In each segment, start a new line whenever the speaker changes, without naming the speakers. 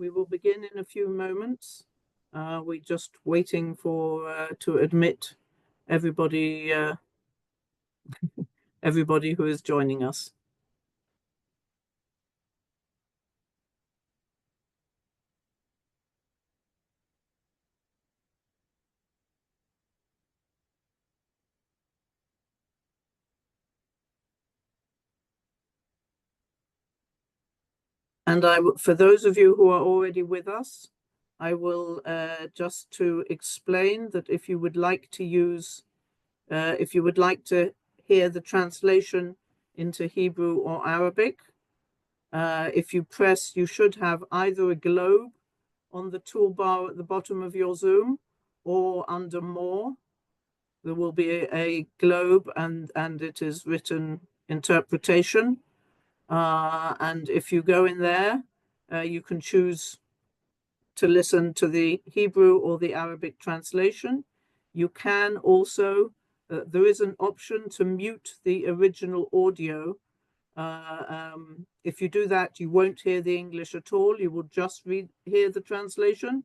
We will begin in a few moments. We're just waiting for to admit everybody everybody who is joining us. And for those of you who are already with us, I will just to explain that if you would like to use, if you would like to hear the translation into Hebrew or Arabic, if you press, you should have either a globe on the toolbar at the bottom of your Zoom or under More. There will be a globe and it is written interpretation. And if you go in there, you can choose to listen to the Hebrew or the Arabic translation. You can also, there is an option to mute the original audio. If you do that, you won't hear the English at all. You will just hear the translation.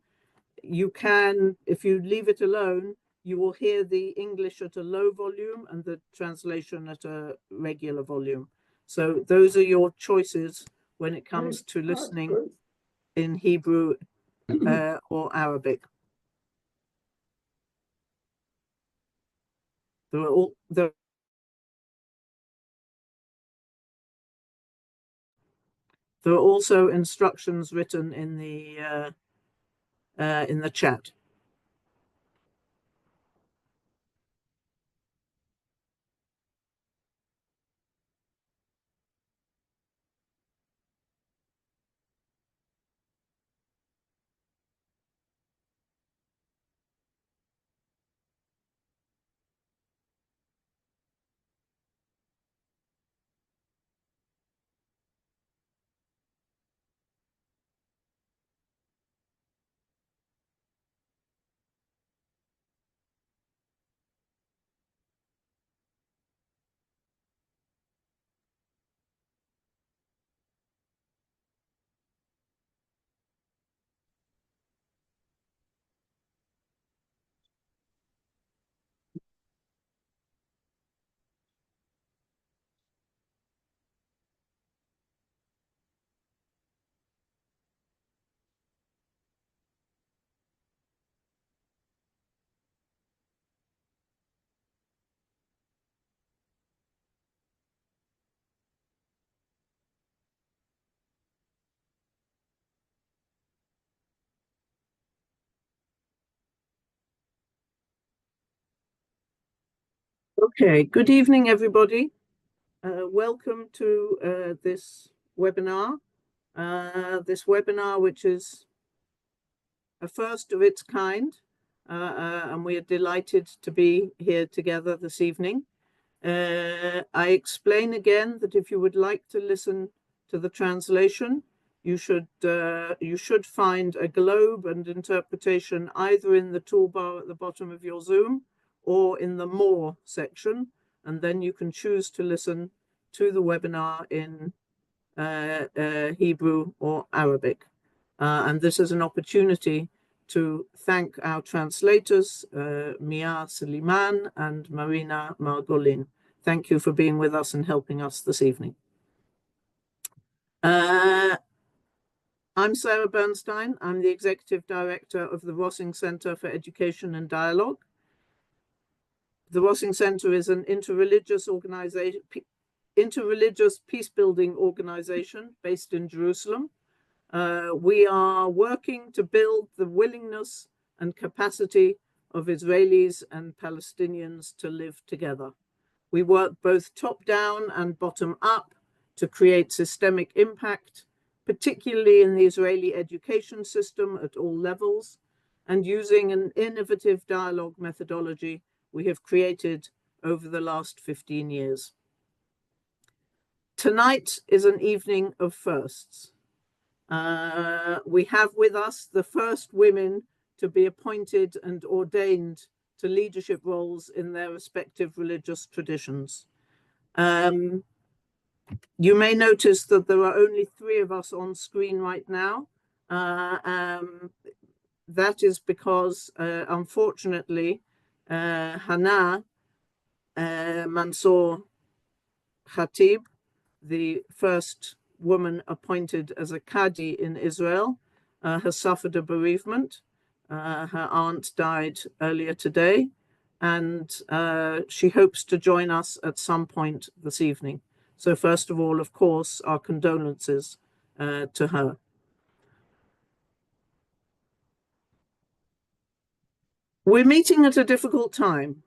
You can, if you leave it alone, you will hear the English at a low volume and the translation at a regular volume. So those are your choices when it comes to listening in Hebrew or Arabic. There are also instructions written in the chat. Okay, good evening, everybody. Welcome to this webinar. This webinar, which is a first of its kind, and we are delighted to be here together this evening. I explain again that if you would like to listen to the translation, you should find a globe and interpretation either in the toolbar at the bottom of your Zoom or in the More section, and then you can choose to listen to the webinar in Hebrew or Arabic. And this is an opportunity to thank our translators, Mia Suleiman and Marina Margolin. Thank you for being with us and helping us this evening. I'm Sarah Bernstein. I'm the Executive Director of the Rossing Center for Education and Dialogue. The Rossing Center is an interreligious peace-building organization based in Jerusalem. We are working to build the willingness and capacity of Israelis and Palestinians to live together. We work both top-down and bottom-up to create systemic impact, particularly in the Israeli education system at all levels, and using an innovative dialogue methodology we have created over the last 15 years. Tonight is an evening of firsts. We have with us the first women to be appointed and ordained to leadership roles in their respective religious traditions. You may notice that there are only 3 of us on screen right now. That is because, unfortunately, Hana Mansour-Khatib, the first woman appointed as a Qadi in Israel, has suffered a bereavement. Her aunt died earlier today, and she hopes to join us at some point this evening. So first of all, of course, our condolences to her. We're meeting at a difficult time.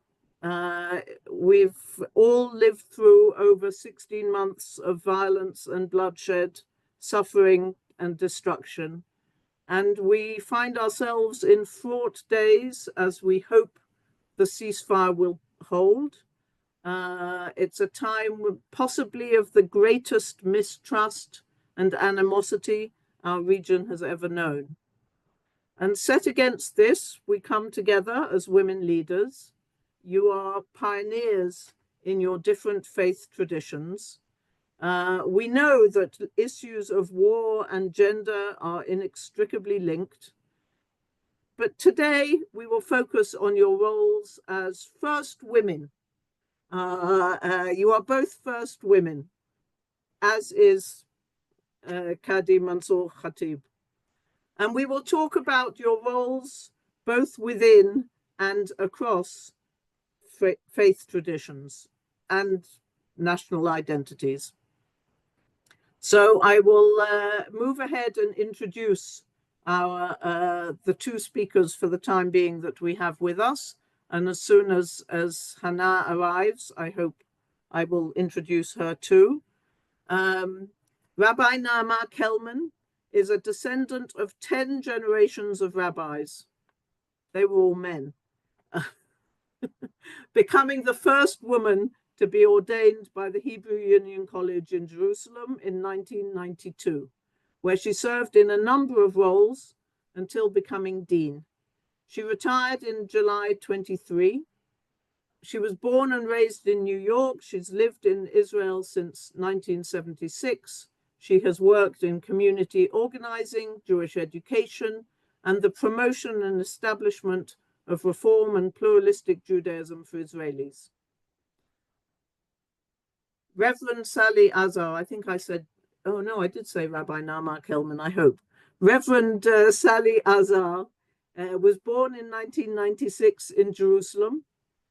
We've all lived through over 16 months of violence and bloodshed, suffering and destruction. And we find ourselves in fraught days as we hope the ceasefire will hold. It's a time possibly of the greatest mistrust and animosity our region has ever known. And set against this, we come together as women leaders. You are pioneers in your different faith traditions. We know that issues of war and gender are inextricably linked. But today, we will focus on your roles as first women. You are both first women, as is Qadi Mansour-Khatib. And we will talk about your roles both within and across faith traditions and national identities. So I will move ahead and introduce the two speakers for the time being that we have with us. And as soon as Hana arrives, I hope I will introduce her too. Rabbi Naamah Kelman is a descendant of 10 generations of rabbis. They were all men. Becoming the first woman to be ordained by the Hebrew Union College in Jerusalem in 1992, where she served in a number of roles until becoming dean. She retired in July 23. She was born and raised in New York. She's lived in Israel since 1976. She has worked in community organizing, Jewish education, and the promotion and establishment of reform and pluralistic Judaism for Israelis. Reverend Sally Azar, I think I said, oh no, I did say Rabbi Naamah Kelman, I hope. Reverend Sally Azar was born in 1996 in Jerusalem.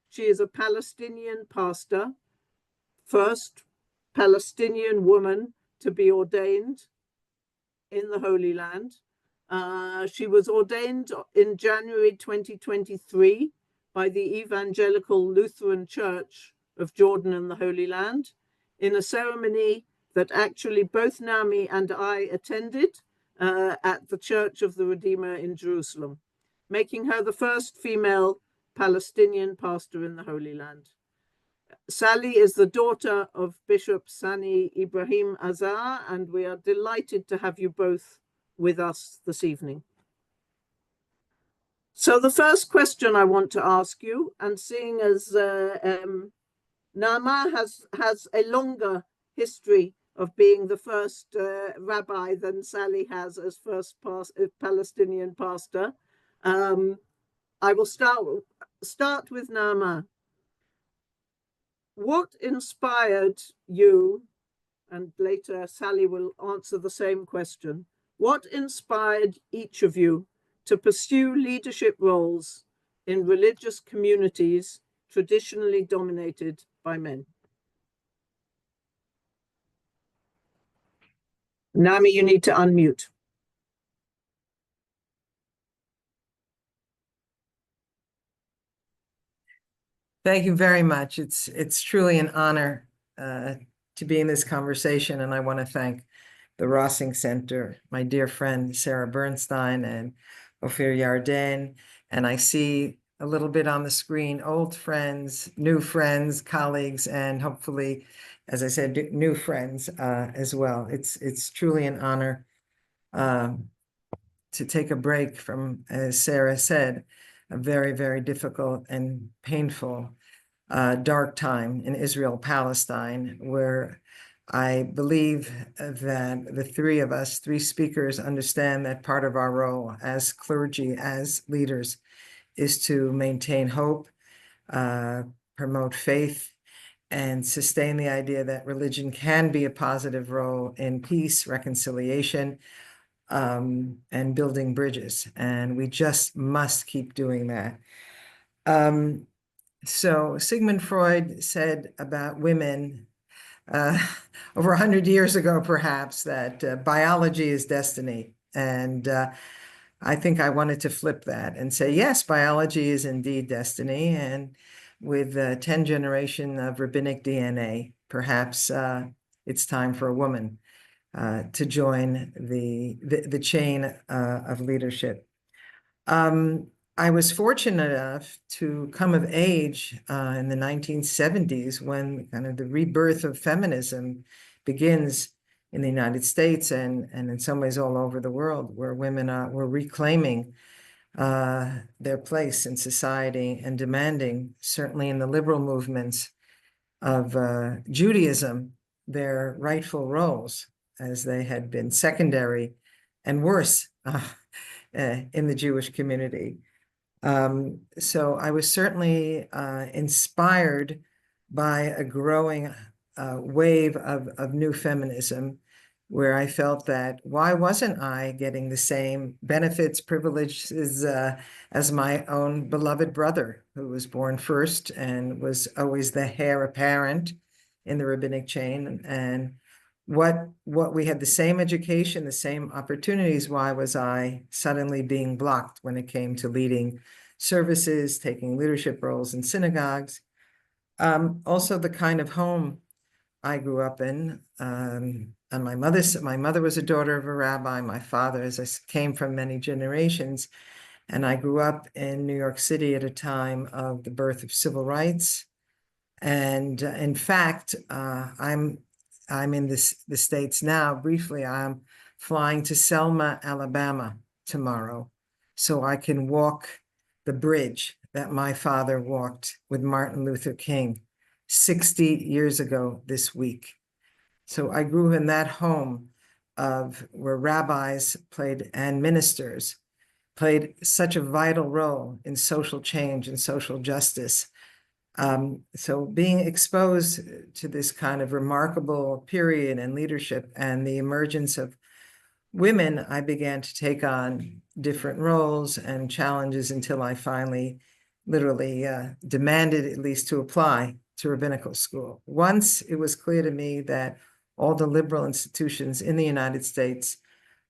She is a Palestinian pastor, first Palestinian woman to be ordained in the Holy Land. She was ordained in January 2023 by the Evangelical Lutheran Church of Jordan and the Holy Land in a ceremony that actually both Nami and I attended at the Church of the Redeemer in Jerusalem, making her the first female Palestinian pastor in the Holy Land. Sally is the daughter of Bishop Sani Ibrahim Azar, and we are delighted to have you both with us this evening. So the first question I want to ask you, and seeing as Naamah has a longer history of being the first rabbi than Sally has as first Palestinian pastor, I will start with Naamah. What inspired you, and later Sally will answer the same question, what inspired each of you to pursue leadership roles in religious communities traditionally dominated by men? Nami, you need to unmute.
Thank you very much. It's truly an honor to be in this conversation, and I want to thank the Rossing Center, my dear friend Sarah Bernstein and Ophir Yarden, and I see a little bit on the screen old friends, new friends, colleagues, and hopefully, as I said, new friends as well. It's truly an honor to take a break from, as Sarah said, a very, very difficult and painful dark time in Israel-Palestine, where I believe that the three of us, three speakers, understand that part of our role as clergy, as leaders, is to maintain hope, promote faith, and sustain the idea that religion can be a positive role in peace, reconciliation, and building bridges. And we just must keep doing that. So Sigmund Freud said about women over 100 years ago, perhaps, that biology is destiny. And I think I wanted to flip that and say, yes, biology is indeed destiny. And with 10 generations of rabbinic DNA, perhaps it's time for a woman to join the chain of leadership. I was fortunate enough to come of age in the 1970s when kind of the rebirth of feminism begins in the United States and in some ways all over the world, where women were reclaiming their place in society and demanding, certainly in the liberal movements of Judaism, their rightful roles, as they had been secondary and worse in the Jewish community. So I was certainly inspired by a growing wave of new feminism, where I felt that why wasn't I getting the same benefits, privileges as my own beloved brother, who was born first and was always the heir apparent in the rabbinic chain, and what we had the same education, the same opportunities. Why was I suddenly being blocked when it came to leading services, taking leadership roles in synagogues? Also, the kind of home I grew up in. And my mother was a daughter of a rabbi. My father, as I came from many generations, and I grew up in New York City at a time of the birth of civil rights. And in fact, I'm in the States now. Briefly, I'm flying to Selma, Alabama tomorrow, so I can walk the bridge that my father walked with Martin Luther King 60 years ago this week. So I grew in that home where rabbis played and ministers played such a vital role in social change and social justice. So being exposed to this kind of remarkable period in leadership and the emergence of women, I began to take on different roles and challenges until I finally literally demanded at least to apply to rabbinical school. Once it was clear to me that all the liberal institutions in the United States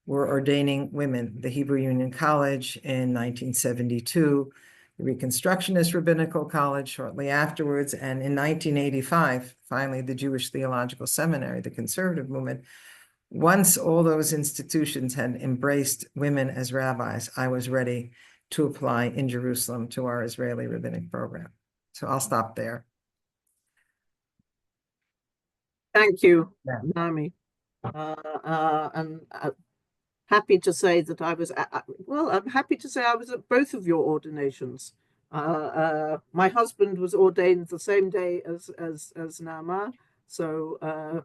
were ordaining women, the Hebrew Union College in 1972, the Reconstructionist Rabbinical College shortly afterwards, and in 1985, finally, the Jewish Theological Seminary, the conservative movement. Once all those institutions had embraced women as rabbis, I was ready to apply in Jerusalem to our Israeli rabbinic program. So I'll stop there.
Thank you,
Yeah.
Naomi. And happy to say that I was, I'm happy to say I was at both of your ordinations. My husband was ordained the same day as Naamah, so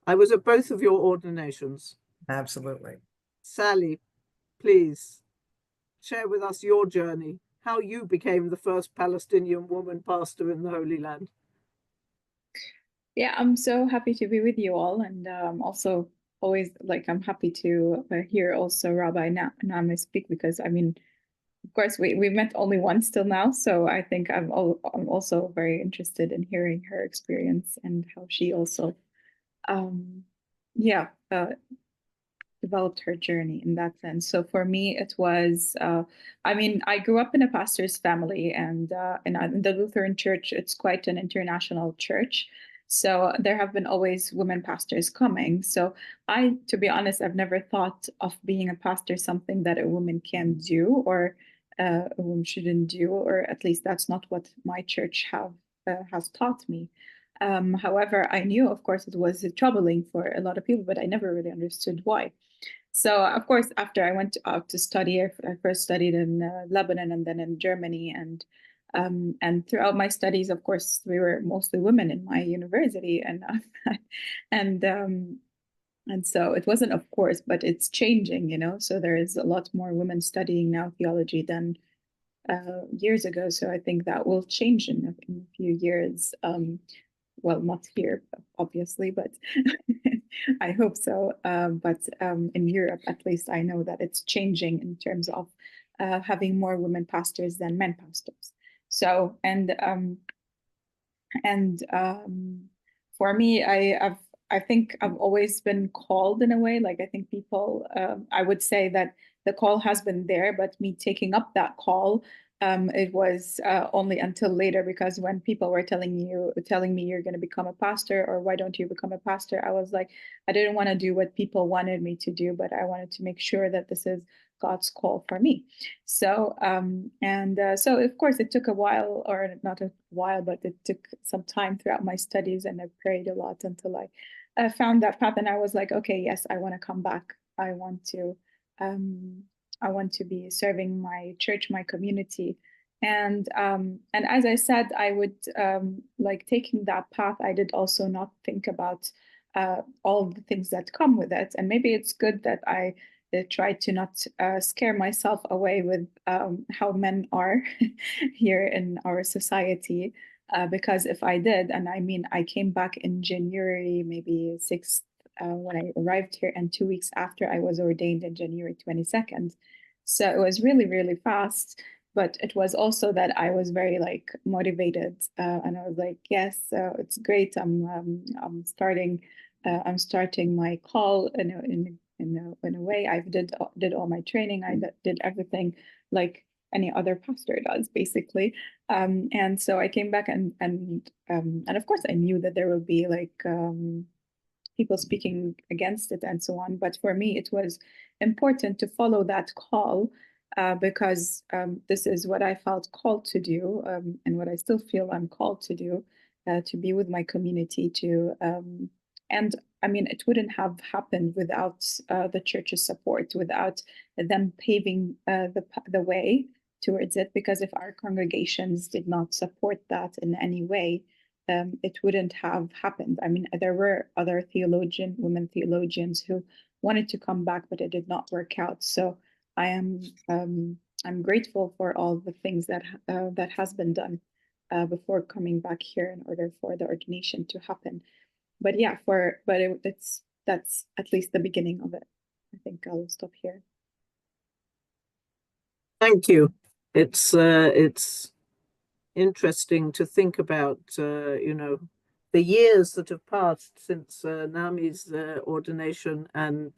I was at both of your ordinations.
Absolutely.
Sally, please share with us your journey, how you became the first Palestinian woman pastor in the Holy Land.
Yeah, I'm so happy to be with you all, and also always I'm happy to hear also Rabbi Naamah speak, because I mean, of course, we met only once till now, so I think I'm also very interested in hearing her experience and how she also, developed her journey in that sense. So for me, it was, I mean, I grew up in a pastor's family, and in the Lutheran Church, it's quite an international church. So there have been always women pastors coming. So to be honest, I've never thought of being a pastor something that a woman can do, or a woman shouldn't do, or at least that's not what my church has taught me. However, I knew, of course, it was troubling for a lot of people, but I never really understood why. So, of course, after I went out to study, I first studied in Lebanon and then in Germany. And And throughout my studies, of course, we were mostly women in my university, and so it wasn't, of course, but it's changing, you know. So there is a lot more women studying now theology than years ago. So I think that will change in a few years. Well, not here, obviously, but I hope so. But in Europe, at least, I know that it's changing in terms of having more women pastors than men pastors. So, and for me, I think I've always been called in a way. Like I think people, I would say that the call has been there, but me taking up that call, it was only until later, because when people were telling me you're going to become a pastor, or why don't you become a pastor, I was like, I didn't want to do what people wanted me to do, but I wanted to make sure that this is God's call for me. So so of course it took a while, or not a while, but it took some time throughout my studies, and I prayed a lot until I found that path, and I was like, okay, yes, I want to come back. I want to be serving my church, my community. And as I said, I would like taking that path, I did also not think about all of the things that come with it. And maybe it's good that I try to not scare myself away with how men are here in our society. Because if I did, and I mean, I came back in January, maybe 6th, when I arrived here, and 2 weeks after I was ordained in January 22nd. So it was really, really fast. But it was also that I was very like motivated, and I was like, yes, it's great. I'm starting my call in a way. I did all my training. I did everything like any other pastor does, basically. And so I came back, and of course I knew that there will be like people speaking against it and so on. But for me, it was important to follow that call, because this is what I felt called to do, and what I still feel I'm called to do, to be with my community, and I mean, it wouldn't have happened without the church's support, without them paving the way towards it. Because if our congregations did not support that in any way, it wouldn't have happened. I mean, there were other women theologians who wanted to come back, but it did not work out. So I'm grateful for all the things that has been done before coming back here in order for the ordination to happen. But yeah, that's at least the beginning of it. I think I'll stop here.
Thank you. It's interesting to think about, the years that have passed since Naami's ordination and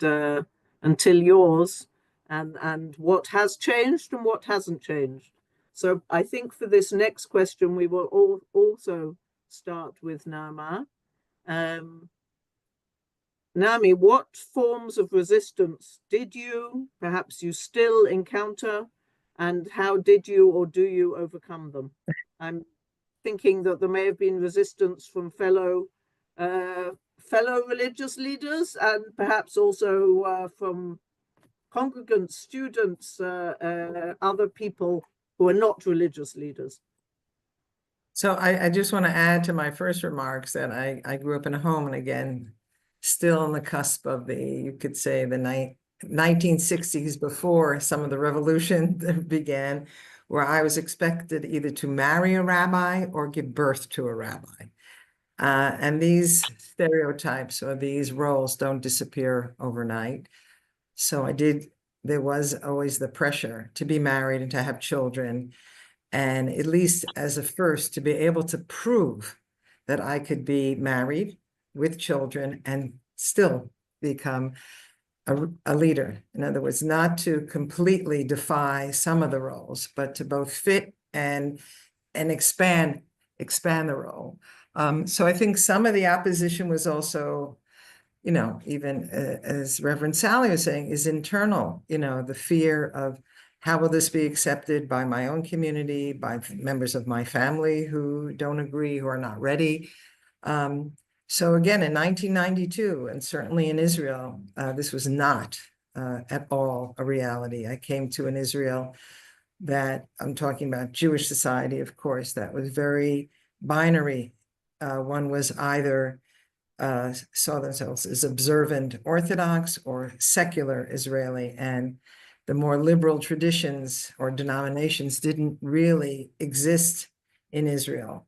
until yours, and what has changed and what hasn't changed. So I think for this next question, we will also start with Naamah. Naami, what forms of resistance did you, perhaps you still encounter, and how did you or do you overcome them? I'm thinking that there may have been resistance from fellow religious leaders, and perhaps also from congregants, students, other people who are not religious leaders.
So I just want to add to my first remarks that I grew up in a home, and again, still on the cusp of you could say the 1960s, before some of the revolution began, where I was expected either to marry a rabbi or give birth to a rabbi. And these stereotypes or these roles don't disappear overnight. So there was always the pressure to be married and to have children. And at least as a first, to be able to prove that I could be married with children and still become a leader. In other words, not to completely defy some of the roles, but to both fit and expand the role. So I think some of the opposition was also, even as Reverend Sally was saying, is internal, the fear of how will this be accepted by my own community, by members of my family who don't agree, who are not ready. So again, in 1992, and certainly in Israel, this was not at all a reality. I came to an Israel that I'm talking about Jewish society, of course, that was very binary. One was either saw themselves as observant Orthodox or secular Israeli, and the more liberal traditions or denominations didn't really exist in Israel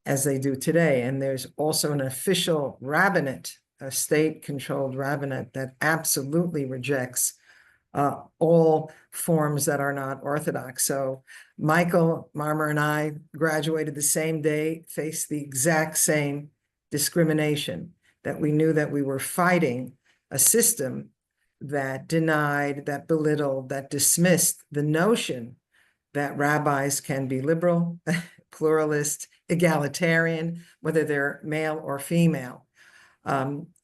as they do today. And there's also an official rabbinate, a state-controlled rabbinate that absolutely rejects all forms that are not Orthodox. So Michael Marmer and I graduated the same day, faced the exact same discrimination, that we knew that we were fighting a system that denied, that belittled, that dismissed the notion that rabbis can be liberal, pluralist, egalitarian, whether they're male or female.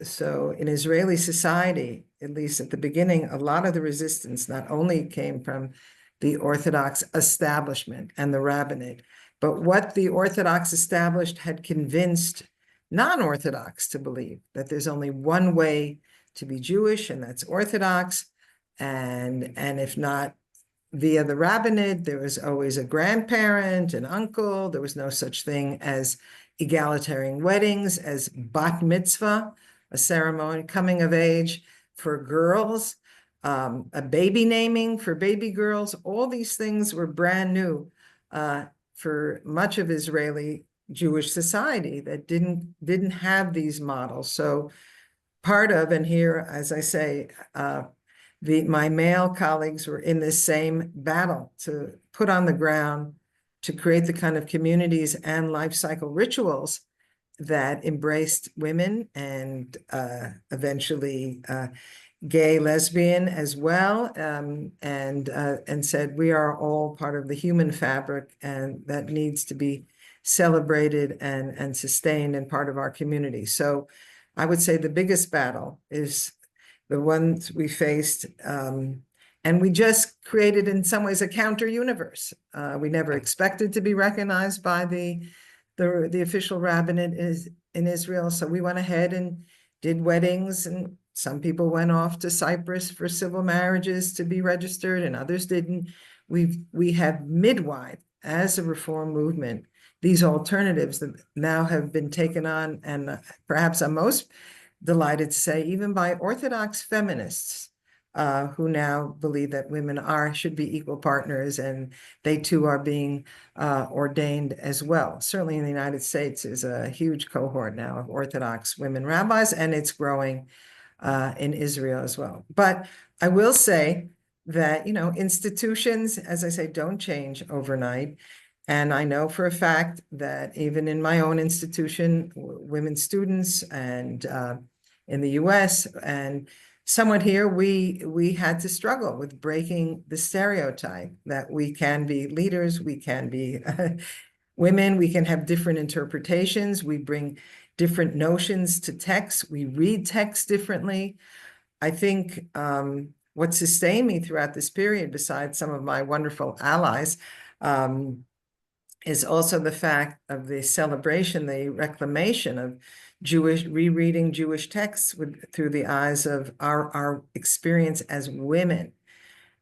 So in Israeli society, at least at the beginning, a lot of the resistance not only came from the Orthodox establishment and the rabbinate, but what the Orthodox established had convinced non-Orthodox to believe, that there's only one way to be Jewish, and that's Orthodox. And if not via the rabbinate, there was always a grandparent, an uncle. There was no such thing as egalitarian weddings, as bat mitzvah, a ceremony, coming of age for girls, a baby naming for baby girls. All these things were brand new for much of Israeli Jewish society that didn't have these models. So part of, and here, as I say, my male colleagues were in this same battle to put on the ground, to create the kind of communities and life cycle rituals that embraced women and eventually gay, lesbian as well, and said we are all part of the human fabric, and that needs to be celebrated and sustained and part of our community. So I would say the biggest battle is the ones we faced, and we just created in some ways a counter universe. We never expected to be recognized by the official rabbinate in Israel. So we went ahead and did weddings, and some people went off to Cyprus for civil marriages to be registered, and others didn't. We have midwife as a reform movement these alternatives that now have been taken on, and perhaps I'm most delighted to say, even by Orthodox feminists who now believe that women should be equal partners, and they too are being ordained as well. Certainly in the United States, there's a huge cohort now of Orthodox women rabbis, and it's growing in Israel as well. But I will say that, institutions, as I say, don't change overnight. And I know for a fact that even in my own institution, women students and in the US and somewhat here, we had to struggle with breaking the stereotype that we can be leaders, we can be women, we can have different interpretations, we bring different notions to text, we read text differently. I think what sustained me throughout this period, besides some of my wonderful allies, is also the fact of the celebration, the reclamation of rereading Jewish texts through the eyes of our experience as women,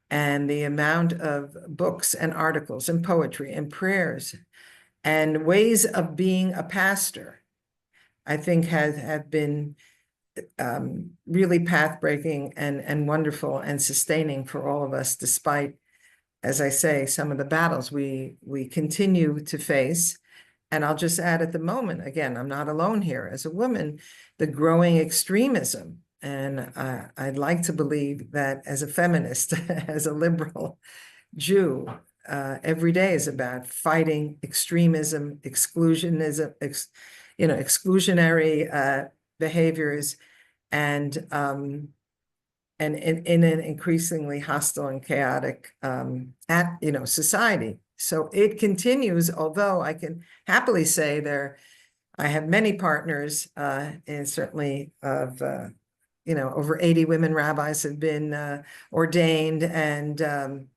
and the amount of books and articles and poetry and prayers and ways of being a pastor, I think have been really path-breaking and wonderful and sustaining for all of us, despite, as I say, some of the battles we continue to face. And I'll just add, at the moment, again, I'm not alone here as a woman, the growing extremism. And I'd like to believe that as a feminist, as a liberal Jew, every day is about fighting extremism, exclusionism, exclusionary behaviors, and in an increasingly hostile and chaotic society. So it continues, although I can happily say I have many partners, and certainly of over 80 women rabbis have been ordained and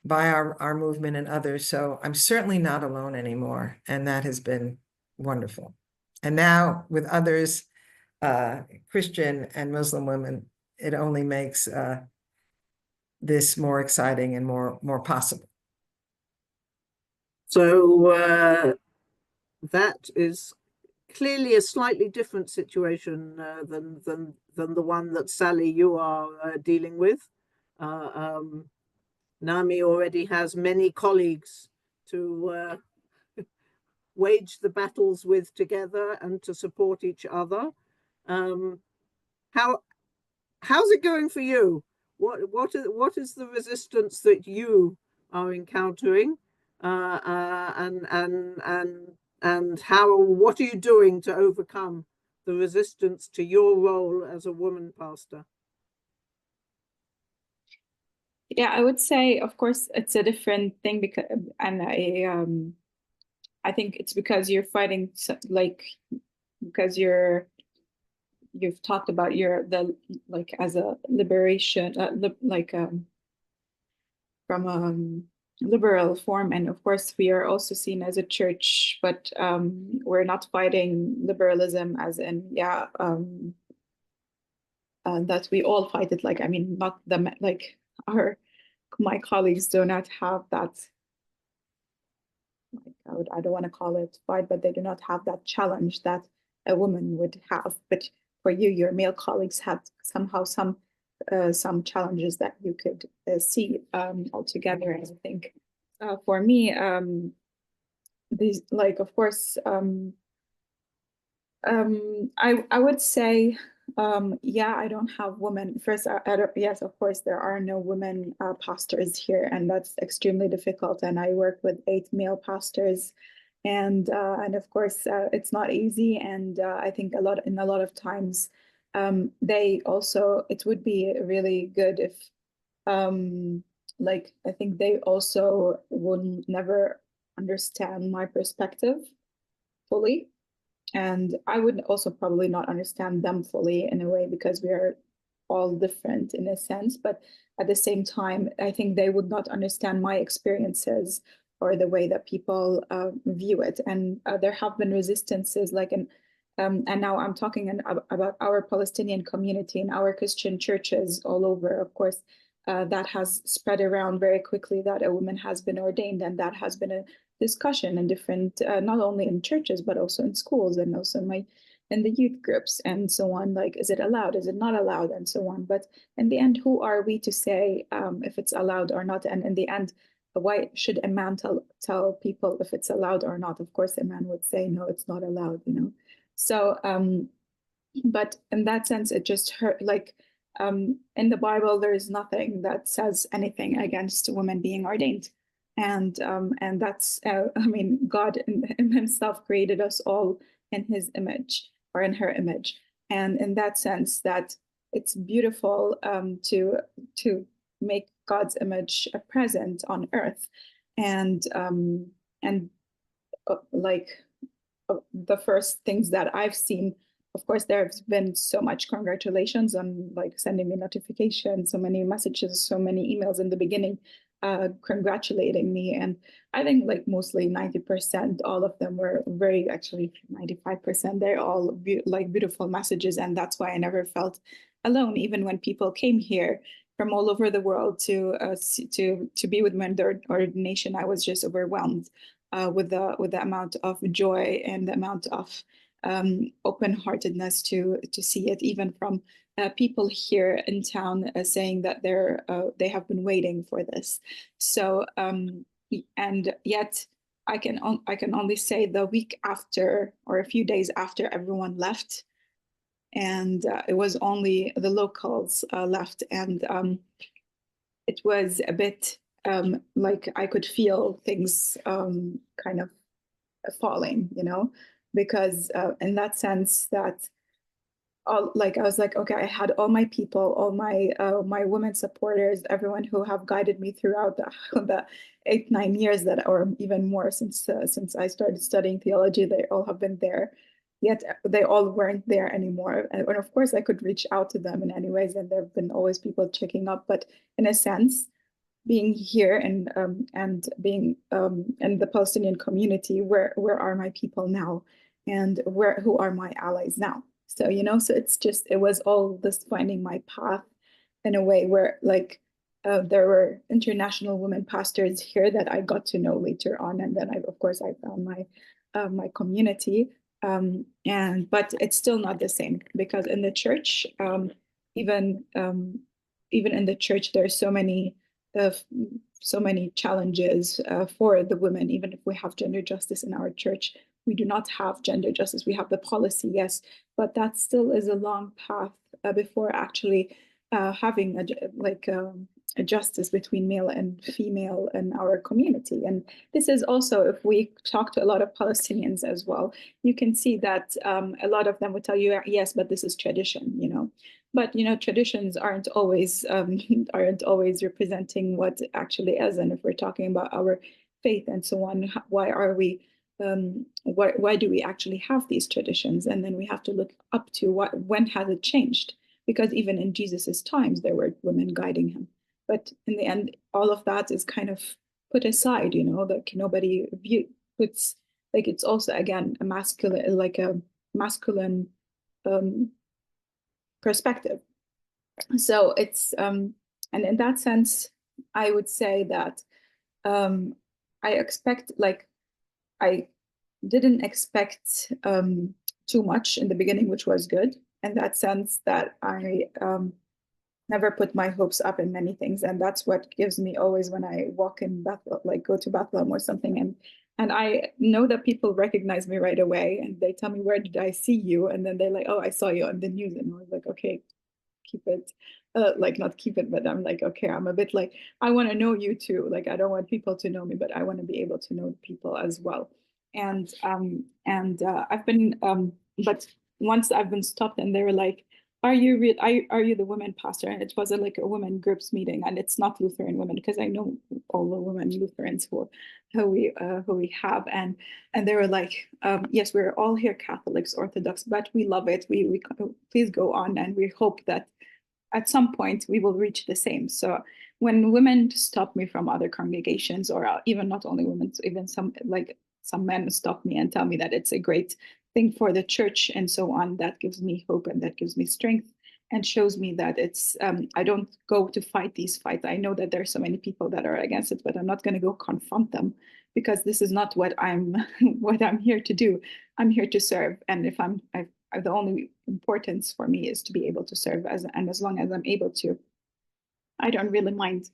by our movement and others. So I'm certainly not alone anymore, and that has been wonderful. And now with others, Christian and Muslim women, it only makes this more exciting and more possible.
So that is clearly a slightly different situation than the one that Sally, you are dealing with. Naomi already has many colleagues to wage the battles with together and to support each other. How's it going for you? What is the resistance that you are encountering, and what are you doing to overcome the resistance to your role as a woman pastor?
Yeah, I would say, of course, it's a different thing because, and I think it's because you're fighting, because you've talked about like as a liberation, from a liberal form, and of course we are also seen as a church, but we're not fighting liberalism as in that we all fight it. Like, I mean, not the like my colleagues do not have that. Like, I don't want to call it fight, but they do not have that challenge that a woman would have. But for you, your male colleagues have somehow some challenges that you could see altogether. And I think for me, these, like, of course, I would say, yeah, I don't have women. First, yes, of course, there are no women pastors here, and that's extremely difficult. And I work with 8 male pastors, and of course, it's not easy. And I think a lot of times, they also, it would be really good if, like, I think they also would never understand my perspective fully. And I would also probably not understand them fully in a way, because we are all different in a sense. But at the same time, I think they would not understand my experiences or the way that people view it. And there have been resistances, like, and now I'm talking about our Palestinian community and our Christian churches all over. Of course, that has spread around very quickly that a woman has been ordained, and that has been a discussion in different, not only in churches, but also in schools, and also in the youth groups and so on. Like, is it allowed? Is it not allowed? And so on. But in the end, who are we to say if it's allowed or not? And in the end, why should a man tell people if it's allowed or not? Of course, a man would say, no, it's not allowed, you know? So, but in that sense, it just hurt. Like, in the Bible, there is nothing that says anything against women being ordained. And that's, I mean, God himself created us all in his image, or in her image. And in that sense, that it's beautiful to make God's image present on earth. And like, the first things that I've seen, of course, there's been so much congratulations on, like, sending me notifications, so many messages, so many emails in the beginning, congratulating me. And I think, like, mostly 90%, all of them were very, actually 95%, they're all beautiful messages. And that's why I never felt alone, even when people came here from all over the world to be with me in their ordination. I was just overwhelmed with the amount of joy and the amount of open-heartedness to see it, even from people here in town saying that they have been waiting for this. So and yet I can only say the week after, or a few days after everyone left, and it was only the locals left, and it was a bit like I could feel things kind of falling, you know, because in that sense that like, I was like, okay, I had all my people, all my women supporters, everyone who have guided me throughout the 8-9 years that, or even more, since I started studying theology, they all have been there. Yet they all weren't there anymore. And of course, I could reach out to them in any ways, and there have been always people checking up. But in a sense, being here and being in the Palestinian community, where are my people now, and who are my allies now? So, you know, so it was all this finding my path in a way where, like, there were international women pastors here that I got to know later on, and then of course I found my community. But it's still not the same, because in the church, even in the church, there's so many challenges for the women. Even if we have gender justice in our church, we do not have gender justice. We have the policy, yes, but that still is a long path before actually having a justice between male and female in our community. And this is also, if we talk to a lot of Palestinians as well, you can see that a lot of them will tell you, yes, but this is tradition, you know. But you know, traditions aren't always representing what it actually is. And if we're talking about our faith and so on, why are we? Why do we actually have these traditions? And then we have to look up to when has it changed? Because even in Jesus's times, there were women guiding him. But in the end, all of that is kind of put aside, you know, that nobody puts, like, it's also, again, a masculine perspective. So it's, and in that sense, I would say that I didn't expect too much in the beginning, which was good, in that sense that I never put my hopes up in many things. And that's what gives me always when I walk in Bethlehem, like go to Bethlehem or something. And I know that people recognize me right away, and they tell me, where did I see you? And then they're like, oh, I saw you on the news. And I was like, okay, keep it. Like, not keep it, but I'm like, okay, I'm a bit like, I want to know you too. Like, I don't want people to know me, but I want to be able to know people as well. And I've been, but once I've been stopped, and they were like, are you the women pastor? And it was like a women groups meeting, and it's not Lutheran women, because I know all the women Lutherans who we have, and they were like, yes, we're all here Catholics, Orthodox, but we love it. We please go on, and we hope that at some point we will reach the same. So when women stop me from other congregations, or even not only women, so even some men stop me and tell me that it's a great thing for the church and so on, that gives me hope, and that gives me strength, and shows me that it's I don't go to fight these fights. I know that there's so many people that are against it, but I'm not going to go confront them, because this is not what I'm here to do. I'm here to serve, and if the only importance for me is to be able to serve, and as long as I'm able to, I don't really mind.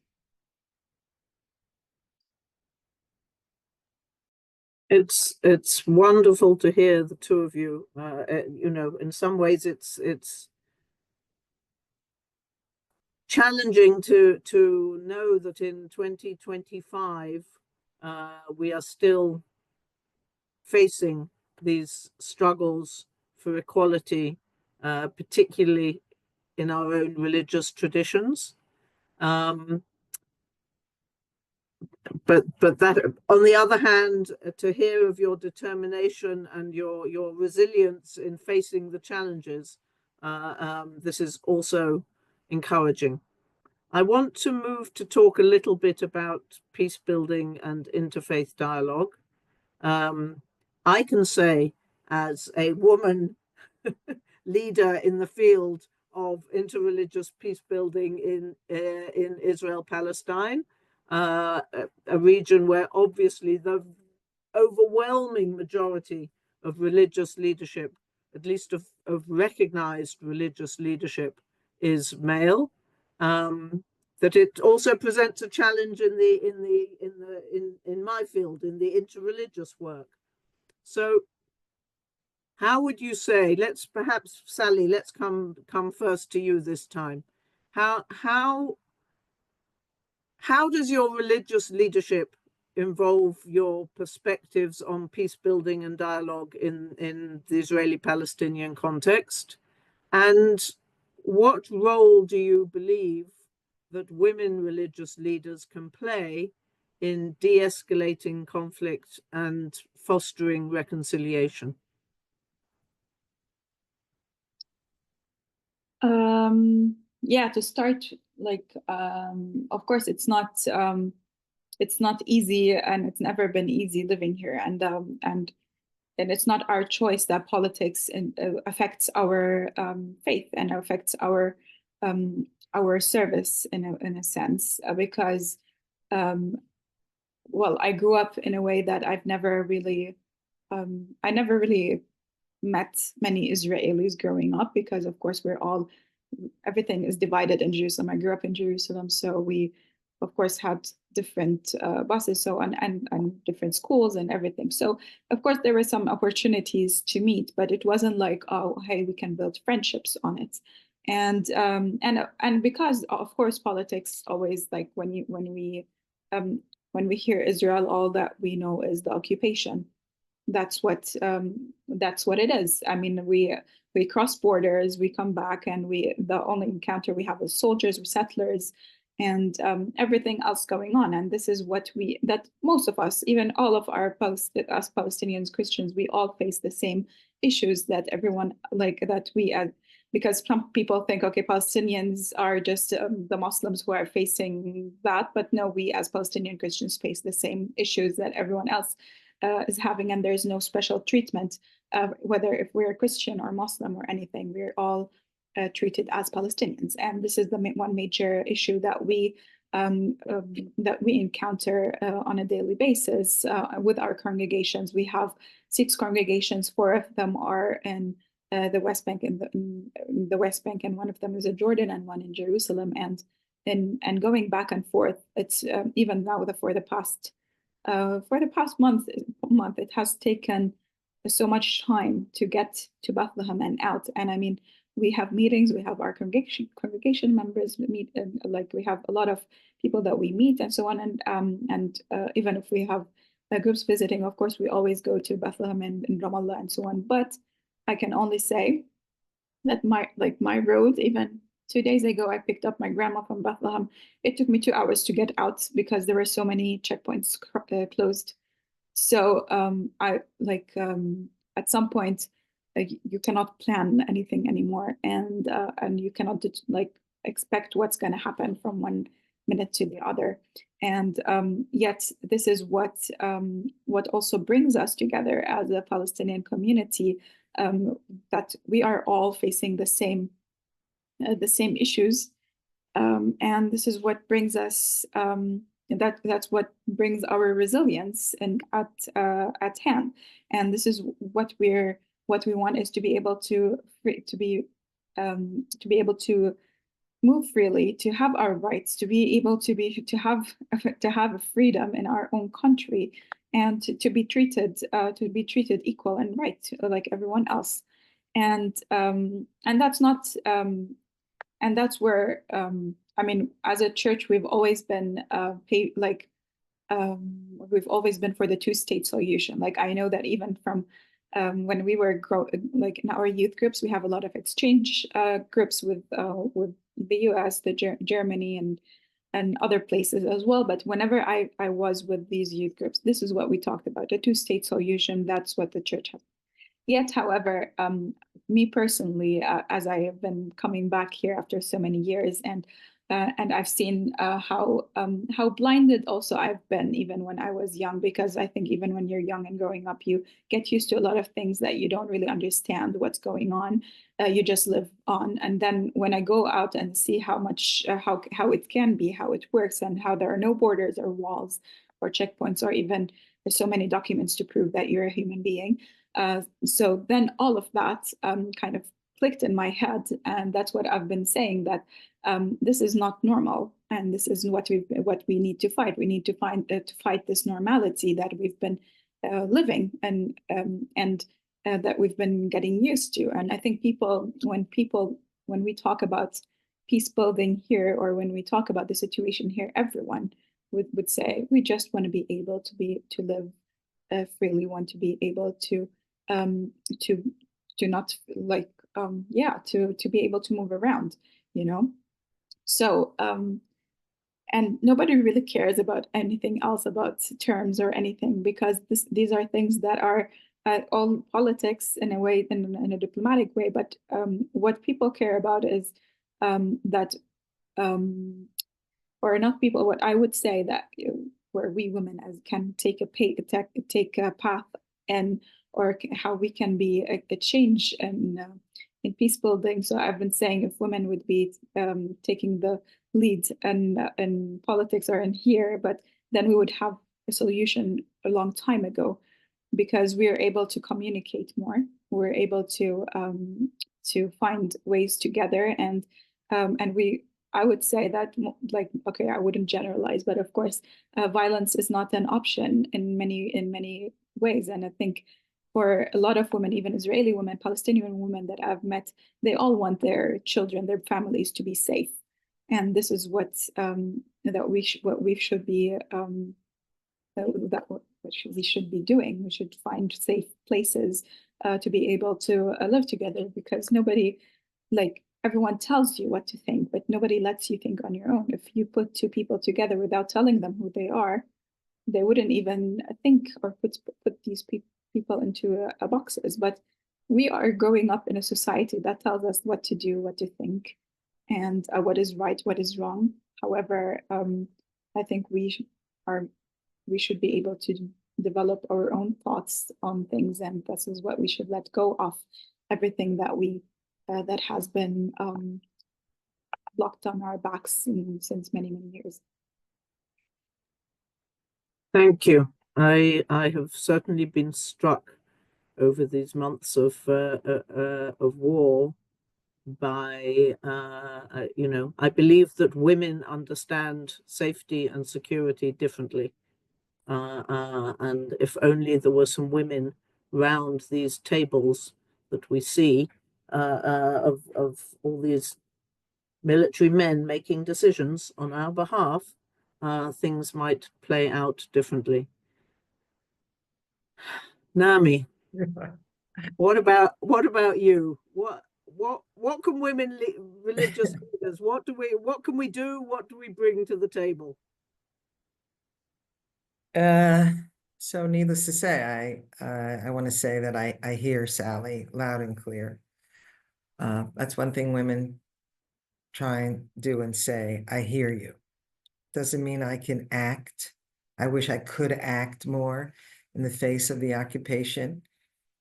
It's wonderful to hear the two of you. You know, in some ways, it's challenging to know that in 2025 we are still facing these struggles for equality, particularly in our own religious traditions. But that, on the other hand, to hear of your determination and your resilience in facing the challenges, this is also encouraging. I want to move to talk a little bit about peace building and interfaith dialogue. I can say, as a woman leader in the field of interreligious peace building in Israel-Palestine, a region where obviously the overwhelming majority of religious leadership, at least of recognized religious leadership, is male. That it also presents a challenge in my field, in the interreligious work. So how would you say, let's perhaps, Sally, let's come first to you this time. How does your religious leadership involve your perspectives on peace building and dialogue in the Israeli-Palestinian context? And what role do you believe that women religious leaders can play in de-escalating conflict and fostering reconciliation?
Yeah, to start, like, of course, it's not easy, and it's never been easy living here, and it's not our choice that politics affects our faith and affects our our service in a sense, because well, I grew up in a way that I never really met many Israelis growing up, because of course everything is divided in Jerusalem. I grew up in Jerusalem, so we of course had different buses, so and different schools and everything. So of course there were some opportunities to meet, but it wasn't like, oh, hey, we can build friendships on it. And because of course politics always, like when we hear Israel, all that we know is the occupation. That's what it is. I mean, we cross borders, we come back, and the only encounter we have is soldiers, settlers, and everything else going on. And this is that most of us, even all of us Palestinians, Christians, we all face the same issues that everyone, like that because some people think, okay, Palestinians are just the Muslims who are facing that, but no, we as Palestinian Christians face the same issues that everyone else is having, and there's no special treatment, whether if we're Christian or Muslim or anything, we're all treated as Palestinians. And this is the one major issue that we encounter on a daily basis with our congregations. We have 6 congregations. 4 of them are in the West Bank, in the West Bank, and one of them is in Jordan and one in Jerusalem. And going back and forth, it's even now for the past month, it has taken so much time to get to Bethlehem and out. And I mean, we have meetings, we have our congregation members meet, and like we have a lot of people that we meet and so on. And even if we have groups visiting, of course, we always go to Bethlehem and Ramallah and so on. But I can only say that my road, even 2 days ago, I picked up my grandma from Bethlehem. It took me 2 hours to get out because there were so many checkpoints closed. So at some point, you cannot plan anything anymore, and you cannot expect what's going to happen from one minute to the other. And yet, this is what also brings us together as a Palestinian community, that we are all facing the same issues, and this is what brings us. That's what brings our resilience and at hand. And this is what we want, is to be able to be able to move freely, to have our rights, to be able to have a freedom in our own country, and to be treated equal and right like everyone else. And that's not and that's where I mean, as a church, we've always been we've always been for the 2-state solution. Like, I know that even from when we were in our youth groups, we have a lot of exchange groups with the US, Germany, and other places as well. But whenever I was with these youth groups, this is what we talked about: a 2-state solution. That's what the church has. Yet, however, me personally, as I have been coming back here after so many years, and I've seen how blinded also I've been, even when I was young, because I think even when you're young and growing up, you get used to a lot of things that you don't really understand what's going on. You just live on. And then when I go out and see how much how it can be, how it works, and how there are no borders or walls or checkpoints, or even there's so many documents to prove that you're a human being. So then all of that kind of clicked in my head, and that's what I've been saying, that this is not normal, and this is what we need to fight. We need to fight this normality that we've been living, and that we've been getting used to. And I think when we talk about peace building here, or when we talk about the situation here, everyone would say we just want to be able to live freely, want to be able to not to be able to move around, so and nobody really cares about anything else, about terms or anything, because these are things that are all politics in a way, in a diplomatic way. But what people care about is that or not people, what I would say, that where we women can take a path, and or how we can be a change in peace building. So I've been saying if women would be taking the lead in politics or in here, but then we would have a solution a long time ago, because we are able to communicate more. We're able to find ways together, and I would say that, like, okay, I wouldn't generalize, but of course, violence is not an option in many ways. And I think for a lot of women, even Israeli women, Palestinian women that I've met, they all want their children, their families to be safe. And this is what we should be we should be doing. We should find safe places to be able to live together, because nobody, like, everyone tells you what to think, but nobody lets you think on your own. If you put two people together without telling them who they are, they wouldn't even think or put these people into boxes. But we are growing up in a society that tells us what to do, what to think, and what is right, what is wrong. However, I think we should be able to develop our own thoughts on things, and this is what we should let go of, everything that that has been blocked on our backs since many years.
Thank you. I have certainly been struck over these months of war by I believe that women understand safety and security differently, and if only there were some women round these tables that we see of all these military men making decisions on our behalf, things might play out differently. Nami, what about you? What can women, religious leaders, what can we do? What do we bring to the table?
So needless to say, I want to say that I hear Sally loud and clear. That's one thing women try and do and say, I hear you. Doesn't mean I can act. I wish I could act more in the face of the occupation,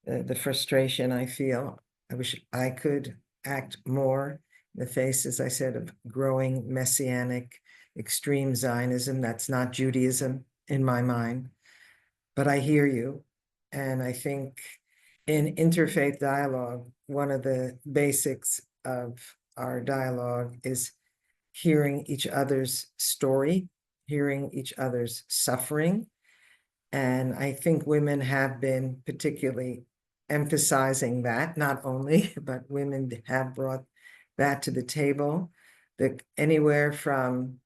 the frustration I feel. I wish I could act more in the face, as I said, of growing messianic extreme Zionism. That's not Judaism in my mind, but I hear you. And I think in interfaith dialogue, one of the basics of our dialogue is hearing each other's story, hearing each other's suffering. And I think women have been particularly emphasizing that, not only, but women have brought that to the table, that anywhere from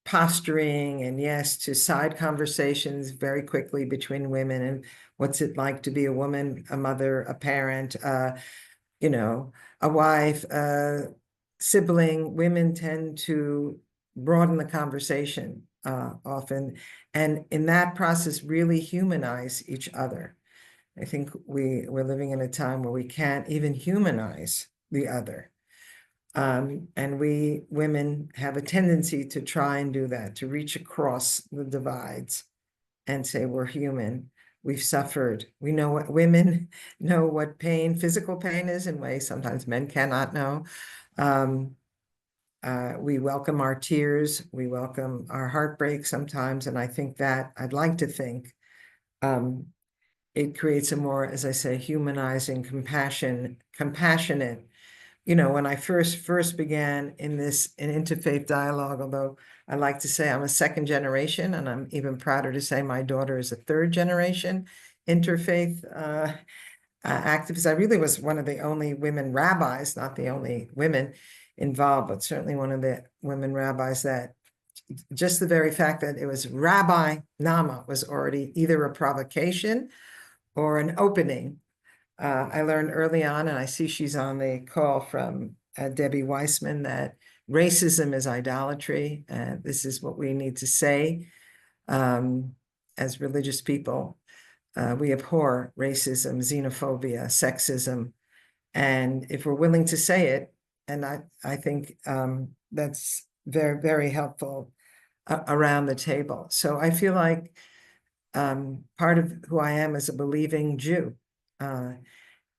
posturing and yes to side conversations very quickly between women, and what's it like to be a woman, a mother, a parent, a wife, a sibling. Women tend to broaden the conversation often, and in that process really humanize each other. I think we're living in a time where we can't even humanize the other. And we women have a tendency to try and do that, to reach across the divides and say, we're human, we've suffered. We know what women know what pain, physical pain is in ways sometimes men cannot know. We welcome our tears, we welcome our heartbreak sometimes. And I think that I'd like to think it creates a more, as I say, humanizing, compassionate. When I first began in interfaith dialogue, although I like to say I'm a second generation, and I'm even prouder to say my daughter is a third generation interfaith activist. I really was one of the only women rabbis, not the only women involved, but certainly one of the women rabbis that just the very fact that it was Rabbi Naamah was already either a provocation or an opening. I learned early on, and I see she's on the call from Debbie Weissman, that racism is idolatry. This is what we need to say as religious people. We abhor racism, xenophobia, sexism. And if we're willing to say it, and I think that's very, very helpful around the table. So I feel like part of who I am is a believing Jew.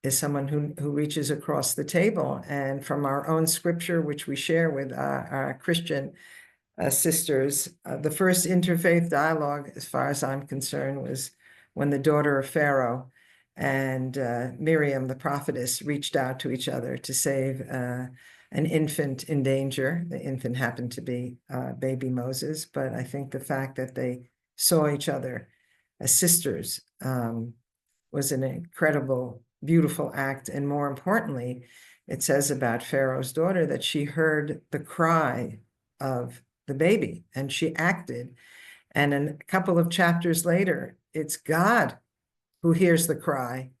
is someone who reaches across the table. And from our own scripture, which we share with our Christian sisters, the first interfaith dialogue, as far as I'm concerned, was when the daughter of Pharaoh and Miriam, the prophetess, reached out to each other to save an infant in danger. The infant happened to be baby Moses, but I think the fact that they saw each other as sisters was an incredible, beautiful act. And more importantly, it says about Pharaoh's daughter that she heard the cry of the baby and she acted. And a couple of chapters later, it's God who hears the cry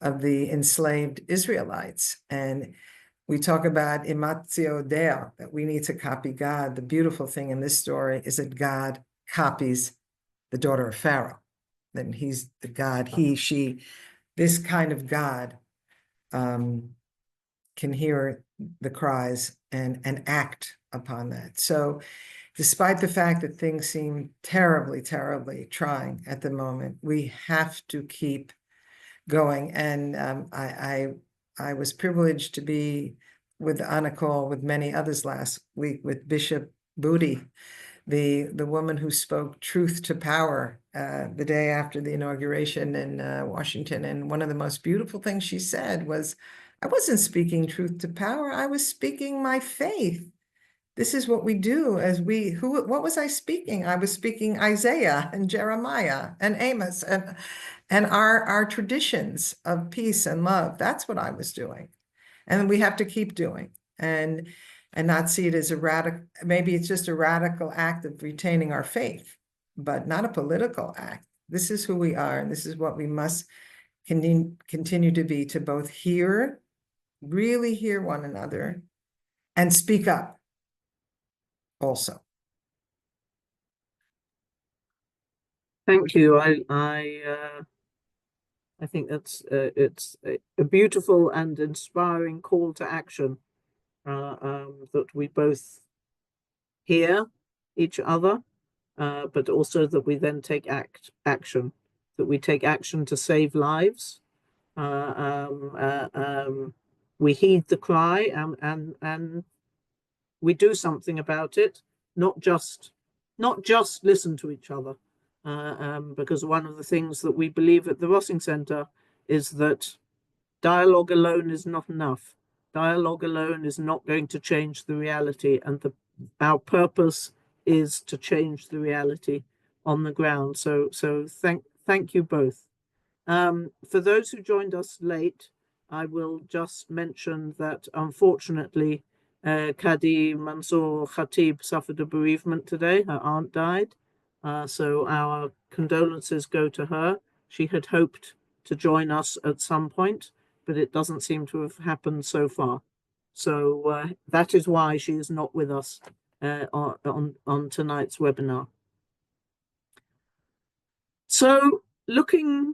of the enslaved Israelites. And we talk about imitatio Deo, that we need to copy God. The beautiful thing in this story is that God copies the daughter of Pharaoh. Then he's the God, he, she, this kind of God can hear the cries and act upon that. So despite the fact that things seem terribly, terribly trying at the moment, we have to keep going. And I was privileged to be on a call with many others last week with Bishop Booty, the woman who spoke truth to power the day after the inauguration in Washington. And one of the most beautiful things she said was, I wasn't speaking truth to power, I was speaking my faith. This is what we do as what was I speaking? I was speaking Isaiah and Jeremiah and Amos and our traditions of peace and love. That's what I was doing. And we have to keep doing and not see it as a radical, maybe it's just a radical act of retaining our faith, but not a political act. This is who we are, and this is what we must continue to be, to both really hear one another and speak up also.
Thank you. I think that's it's a beautiful and inspiring call to action that we both hear each other, but also that we then take action, that we take action to save lives. We heed the cry and we do something about it, not just listen to each other. Because one of the things that we believe at the Rossing Center is that dialogue alone is not enough. Dialogue alone is not going to change the reality, and our purpose is to change the reality on the ground. So thank you both. For those who joined us late, I will just mention that unfortunately, Rabbi Mansour-Khatib suffered a bereavement today. Her aunt died. So our condolences go to her. She had hoped to join us at some point, but it doesn't seem to have happened so far. So that is why she is not with us on tonight's webinar. So looking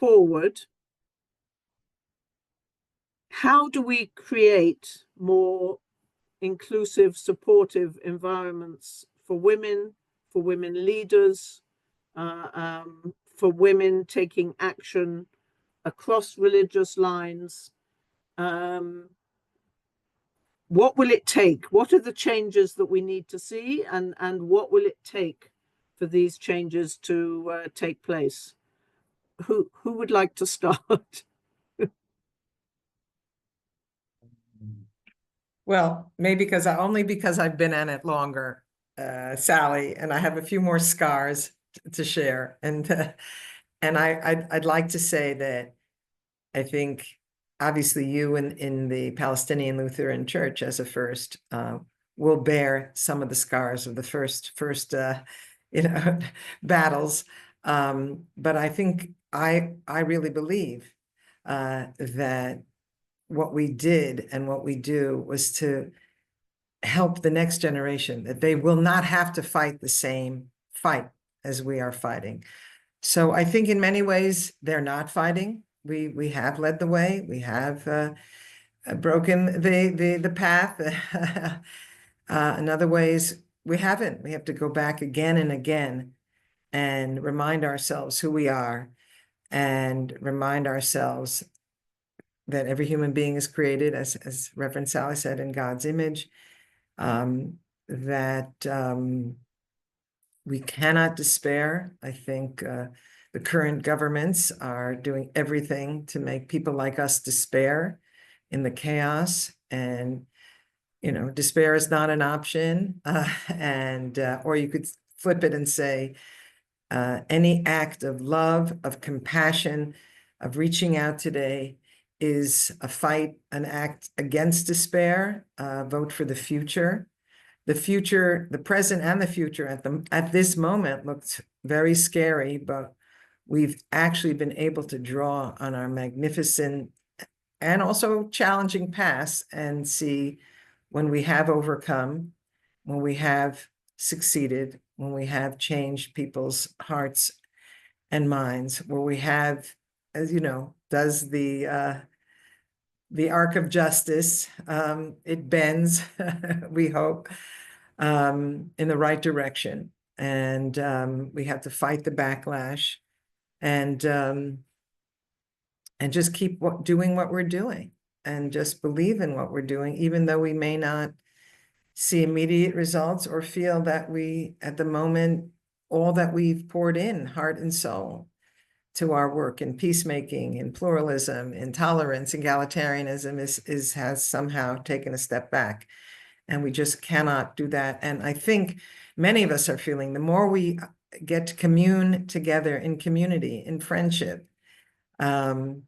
forward, how do we create more inclusive, supportive environments for women leaders, for women taking action across religious lines? What will it take? What are the changes that we need to see, and what will it take for these changes to take place? Who would like to start?
Well, maybe only because I've been in it longer, Sally, and I have a few more scars to share. And I'd like to say that I think obviously you in the Palestinian Lutheran Church as a first will bear some of the scars of the first battles. But I think I really believe that what we did and what we do was to help the next generation, that they will not have to fight the same fight as we are fighting. So I think in many ways they're not fighting. We have led the way. We have broken the path. In other ways, we haven't. We have to go back again and again and remind ourselves who we are and remind ourselves that every human being is created, as Reverend Sally said, in God's image, that we cannot despair. I think the current governments are doing everything to make people like us despair in the chaos, and despair is not an option. Or you could flip it and say, any act of love, of compassion, of reaching out today is a fight, an act against despair. Vote for the future. The future, the present and the future at this moment looks very scary, but we've actually been able to draw on our magnificent and also challenging past and see when we have overcome, when we have succeeded, when we have changed people's hearts and minds, where we have, as does the arc of justice, it bends, we hope, in the right direction. And we have to fight the backlash and just keep doing what we're doing, and just believe in what we're doing, even though we may not see immediate results or feel that we, at the moment, all that we've poured in heart and soul to our work in peacemaking, in pluralism, in tolerance, egalitarianism has somehow taken a step back. And we just cannot do that. And I think many of us are feeling the more we get to commune together in community, in friendship, and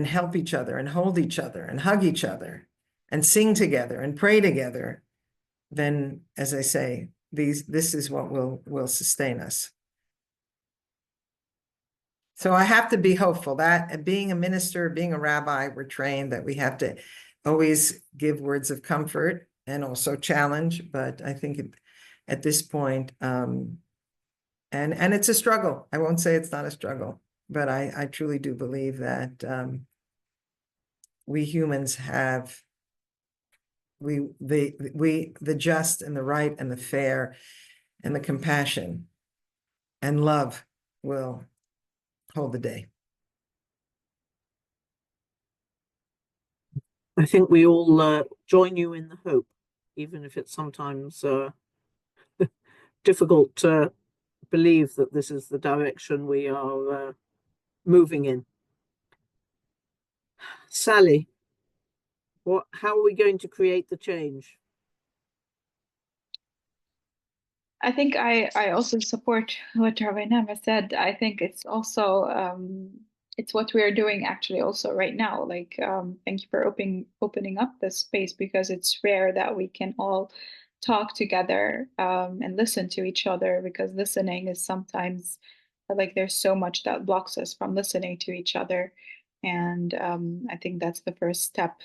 help each other and hold each other and hug each other and sing together and pray together, then, as I say, this is what will sustain us. So I have to be hopeful that being a minister, being a rabbi, we're trained that we have to always give words of comfort and also challenge. But I think at this point, and it's a struggle. I won't say it's not a struggle, but I truly do believe that we humans have the just and the right and the fair and the compassion and love will hold the day.
I think we all join you in the hope, even if it's sometimes difficult to believe that this is the direction we are moving in. Sally, how are we going to create the change?
I think I also support what Rabbi Naamah said. I think it's also it's what we are doing actually also right now. Like thank you for opening up this space, because it's rare that we can all talk together and listen to each other, because listening is sometimes like there's so much that blocks us from listening to each other. And I think that's the first step.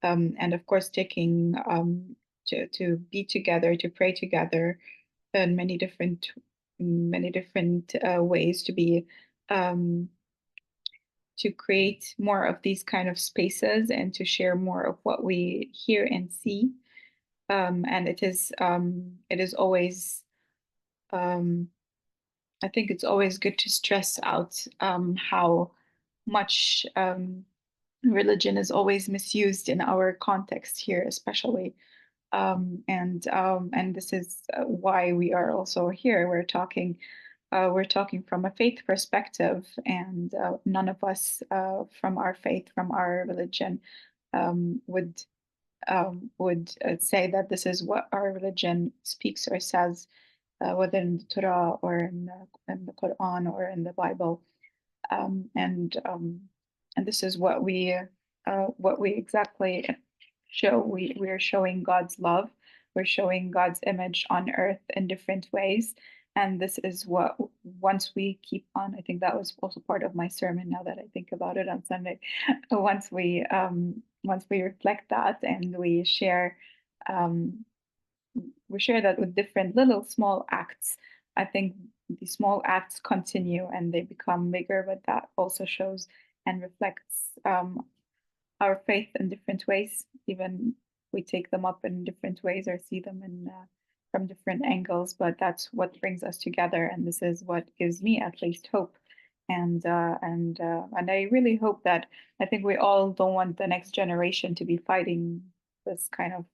And of course, taking to be together, to pray together, and many different ways to be to create more of these kind of spaces and to share more of what we hear and see. And it is always I think it's always good to stress out how much religion is always misused in our context here, especially. And this is why we are also here. We're talking from a faith perspective, and none of us from our faith, from our religion, would say that this is what our religion speaks or says, whether in the Torah or in the Quran or in the Bible, and this is what we exactly show. We are showing God's love. We're showing God's image on earth in different ways. And this is what, once we keep on, I think that was also part of my sermon, now that I think about it, on Sunday. Once we reflect that and we share that with different little small acts, I think the small acts continue and they become bigger, but that also shows and reflects our faith in different ways. Even we take them up in different ways or see them in from different angles, but that's what brings us together. And this is what gives me at least hope, And I really hope that, I think we all don't want the next generation to be fighting this kind of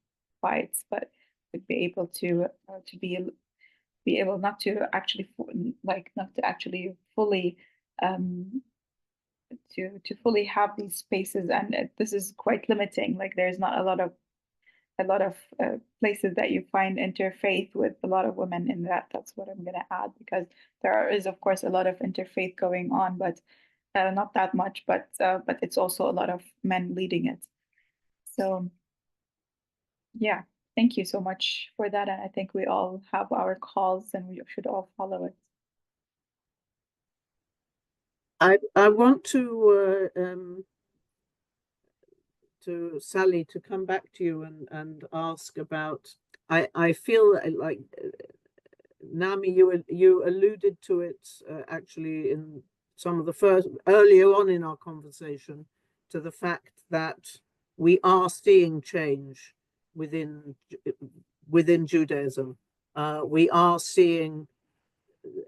fights, but would be able to be able not to actually not to actually fully to fully have these spaces. And this is quite limiting. Like there's not a lot of places that you find interfaith with a lot of women in that. That's what I'm going to add, because is of course a lot of interfaith going on, but not that much. But it's also a lot of men leading it. So yeah, thank you so much for that. And I think we all have our calls, and we should all follow it.
I want to Sally, to come back to you and ask about, I feel like Nami, you alluded to it actually in some of the first, earlier on in our conversation, to the fact that we are seeing change within Judaism. We are seeing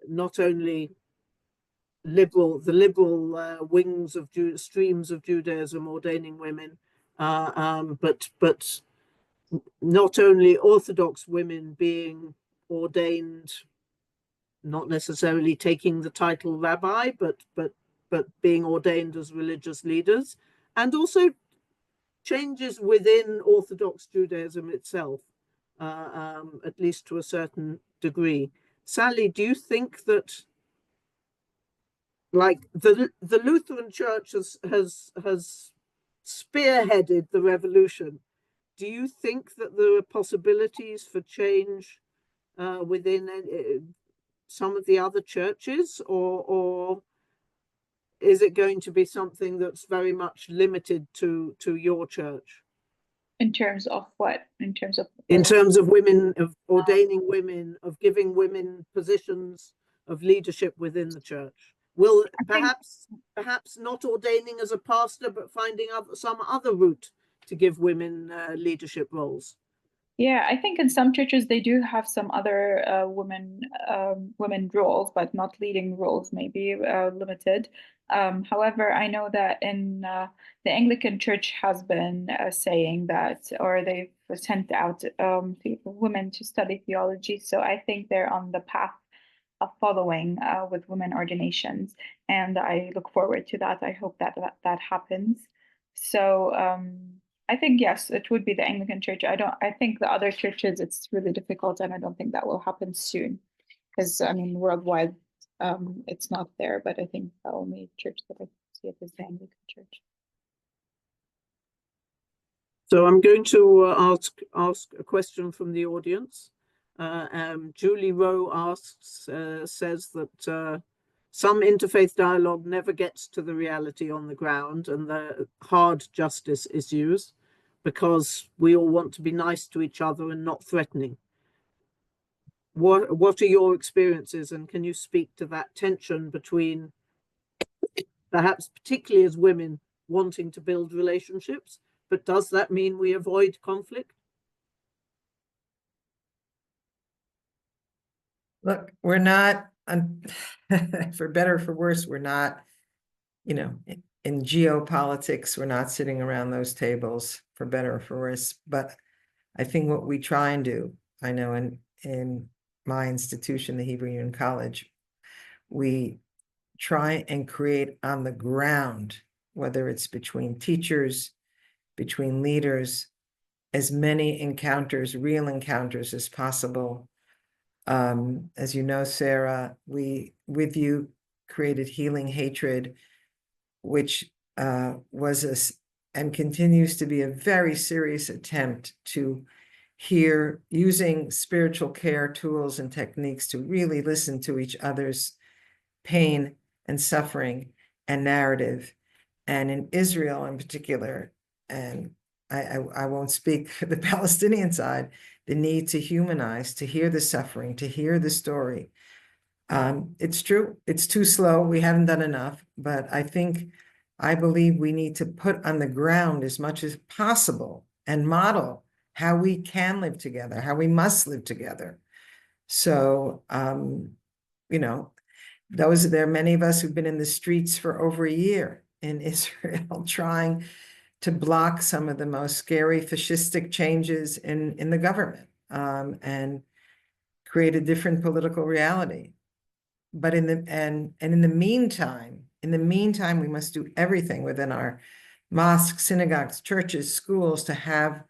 not only the liberal wings of streams of Judaism ordaining women, but not only Orthodox women being ordained, not necessarily taking the title rabbi, but being ordained as religious leaders, and also changes within Orthodox Judaism itself, at least to a certain degree. Sally, do you think that, like, the Lutheran Church has spearheaded the revolution? Do you think that there are possibilities for change within some of the other churches, or is it going to be something that's very much limited to your church?
In terms of what? In terms of
women, of ordaining women, of giving women positions of leadership within the church? Will perhaps not ordaining as a pastor, but finding some other route to give women leadership roles?
Yeah, I think in some churches they do have some other women roles, but not leading roles, maybe limited. However, I know that in the Anglican Church has been saying that, or they've sent out women to study theology. So I think they're on the path of following with women ordinations, and I look forward to that. I hope that happens. So I think yes, it would be the Anglican Church. I think the other churches, it's really difficult, and I don't think that will happen soon, because I mean worldwide it's not there. But I think the only church that I see it is the Anglican Church.
So I'm going to ask a question from the audience. Julie Rowe says that some interfaith dialogue never gets to the reality on the ground, and the hard justice is used because we all want to be nice to each other and not threatening. What are your experiences, and can you speak to that tension between, perhaps particularly as women, wanting to build relationships, but does that mean we avoid conflict?
Look, we're not, for better or for worse, we're not, in geopolitics, we're not sitting around those tables, for better or for worse. But I think what we try and do, I know in my institution, the Hebrew Union College, we try and create on the ground, whether it's between teachers, between leaders, as many encounters, real encounters as possible. As you know, Sarah, we, with you, created Healing Hatred, which was and continues to be a very serious attempt to hear, using spiritual care tools and techniques to really listen to each other's pain and suffering and narrative. And in Israel in particular, and I won't speak for the Palestinian side, the need to humanize, to hear the suffering, to hear the story. It's true, it's too slow. We haven't done enough, but I believe we need to put on the ground as much as possible and model how we can live together, how we must live together. So, there are many of us who've been in the streets for over a year in Israel trying to block some of the most scary fascistic changes in the government, and create a different political reality. But in the meantime, we must do everything within our mosques, synagogues, churches, schools to have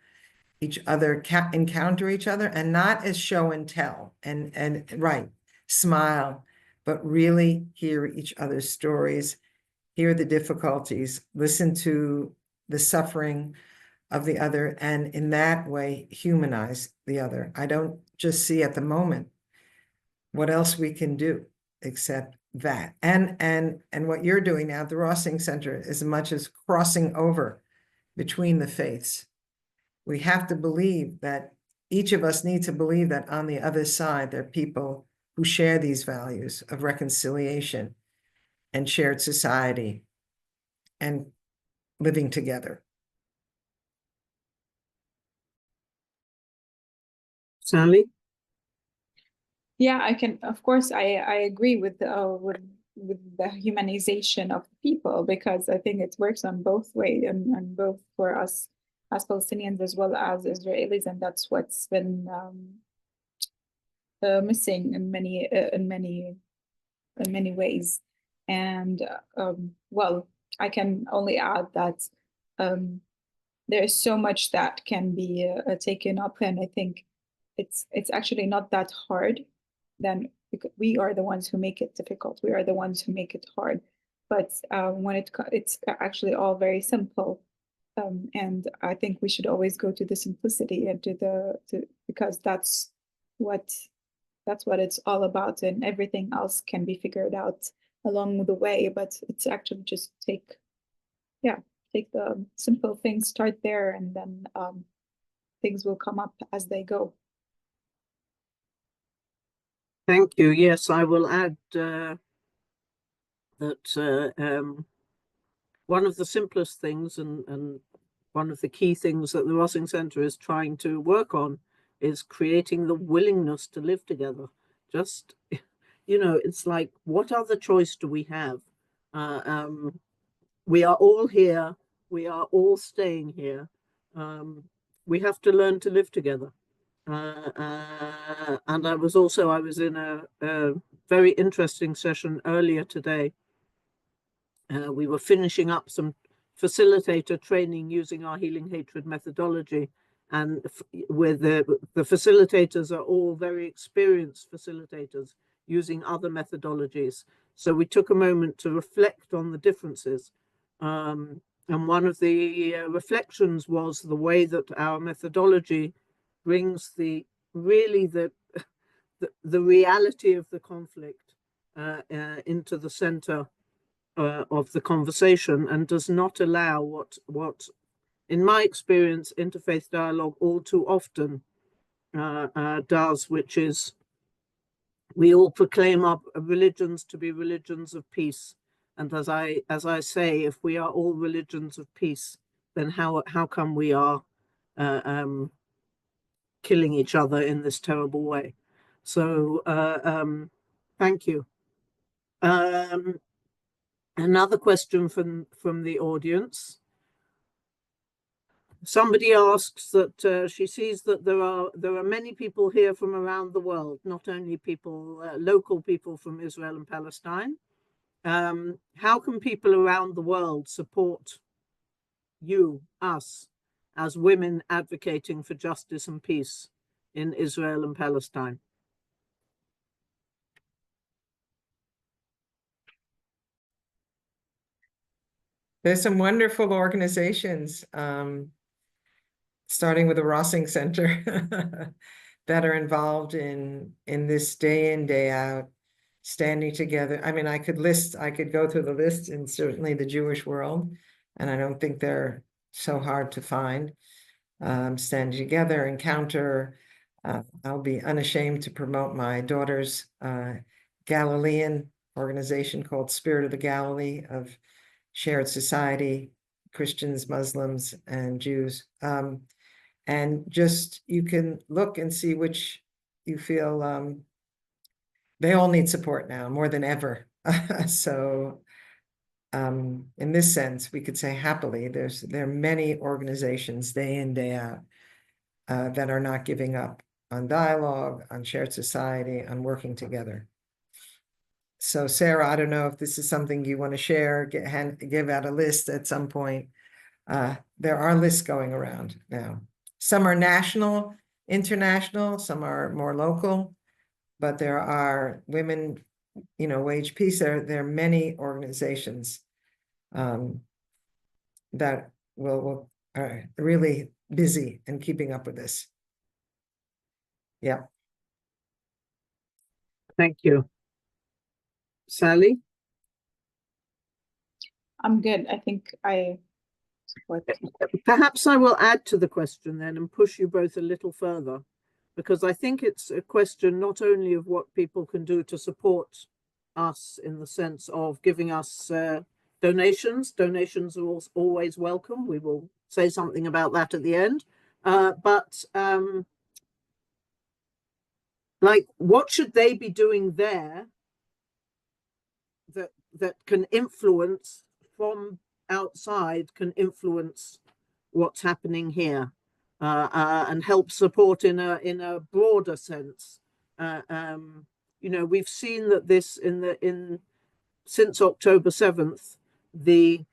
each other encounter each other, and not as show and tell and right, smile, but really hear each other's stories, hear the difficulties, listen to the suffering of the other, and in that way humanize the other. I don't just see at the moment what else we can do except that. And what you're doing now at the Rossing Center is as much as crossing over between the faiths. We have to believe that each of us needs to believe that on the other side, there are people who share these values of reconciliation and shared society and living together.
Sally?
Yeah, I can, of course, I agree with the humanization of people, because I think it works on both ways, and both for us as Palestinians as well as Israelis, and that's what's been missing in many ways. And well, I can only add that there is so much that can be taken up, and I think it's actually not that hard. Then we are the ones who make it difficult. We are the ones who make it hard. But when it's actually all very simple, and I think we should always go to the simplicity and because that's what it's all about, and everything else can be figured out along the way. But it's actually just take the simple things, start there, and then things will come up as they go.
Thank you. Yes, I will add that one of the simplest things and one of the key things that the Rossing Center is trying to work on is creating the willingness to live together. Just, it's like, what other choice do we have? We are all here. We are all staying here. We have to learn to live together. And I was in a very interesting session earlier today. We were finishing up some facilitator training using our healing hatred methodology, and with the facilitators are all very experienced facilitators using other methodologies. So we took a moment to reflect on the differences. And one of the reflections was the way that our methodology brings the reality of the conflict into the center of the conversation, and does not allow what in my experience interfaith dialogue all too often does, which is we all proclaim our religions to be religions of peace. And as I say, if we are all religions of peace, then how come we are killing each other in this terrible way? So thank you. Another question from the audience. Somebody asks that she sees that there are many people here from around the world, not only local people from Israel and Palestine. How can people around the world support us, as women advocating for justice and peace in Israel and Palestine?
There's some wonderful organizations, starting with the Rossing Center, that are involved in this day in, day out, standing together. I mean, I could go through the list in certainly the Jewish world, and I don't think they're so hard to find. Standing together, encounter. I'll be unashamed to promote my daughter's Galilean organization called Spirit of the Galilee, of shared society, Christians, Muslims, and Jews. And just, you can look and see which you feel, they all need support now more than ever. So in this sense, we could say happily, there are many organizations day in, day out that are not giving up on dialogue, on shared society, on working together. So Sarah, I don't know if this is something you want to share, give out a list at some point. There are lists going around now. Some are national, international, some are more local, but there are women, wage peace. There are many organizations that are really busy and keeping up with this. Yeah.
Thank you. Sally?
I'm good. I think I support.
Perhaps I will add to the question then and push you both a little further, because I think it's a question not only of what people can do to support us in the sense of giving us donations. Donations are always welcome. We will say something about that at the end. But like, what should they be doing there that can influence from outside, can influence what's happening here, and help support in a broader sense. We've seen that this since October 7th, the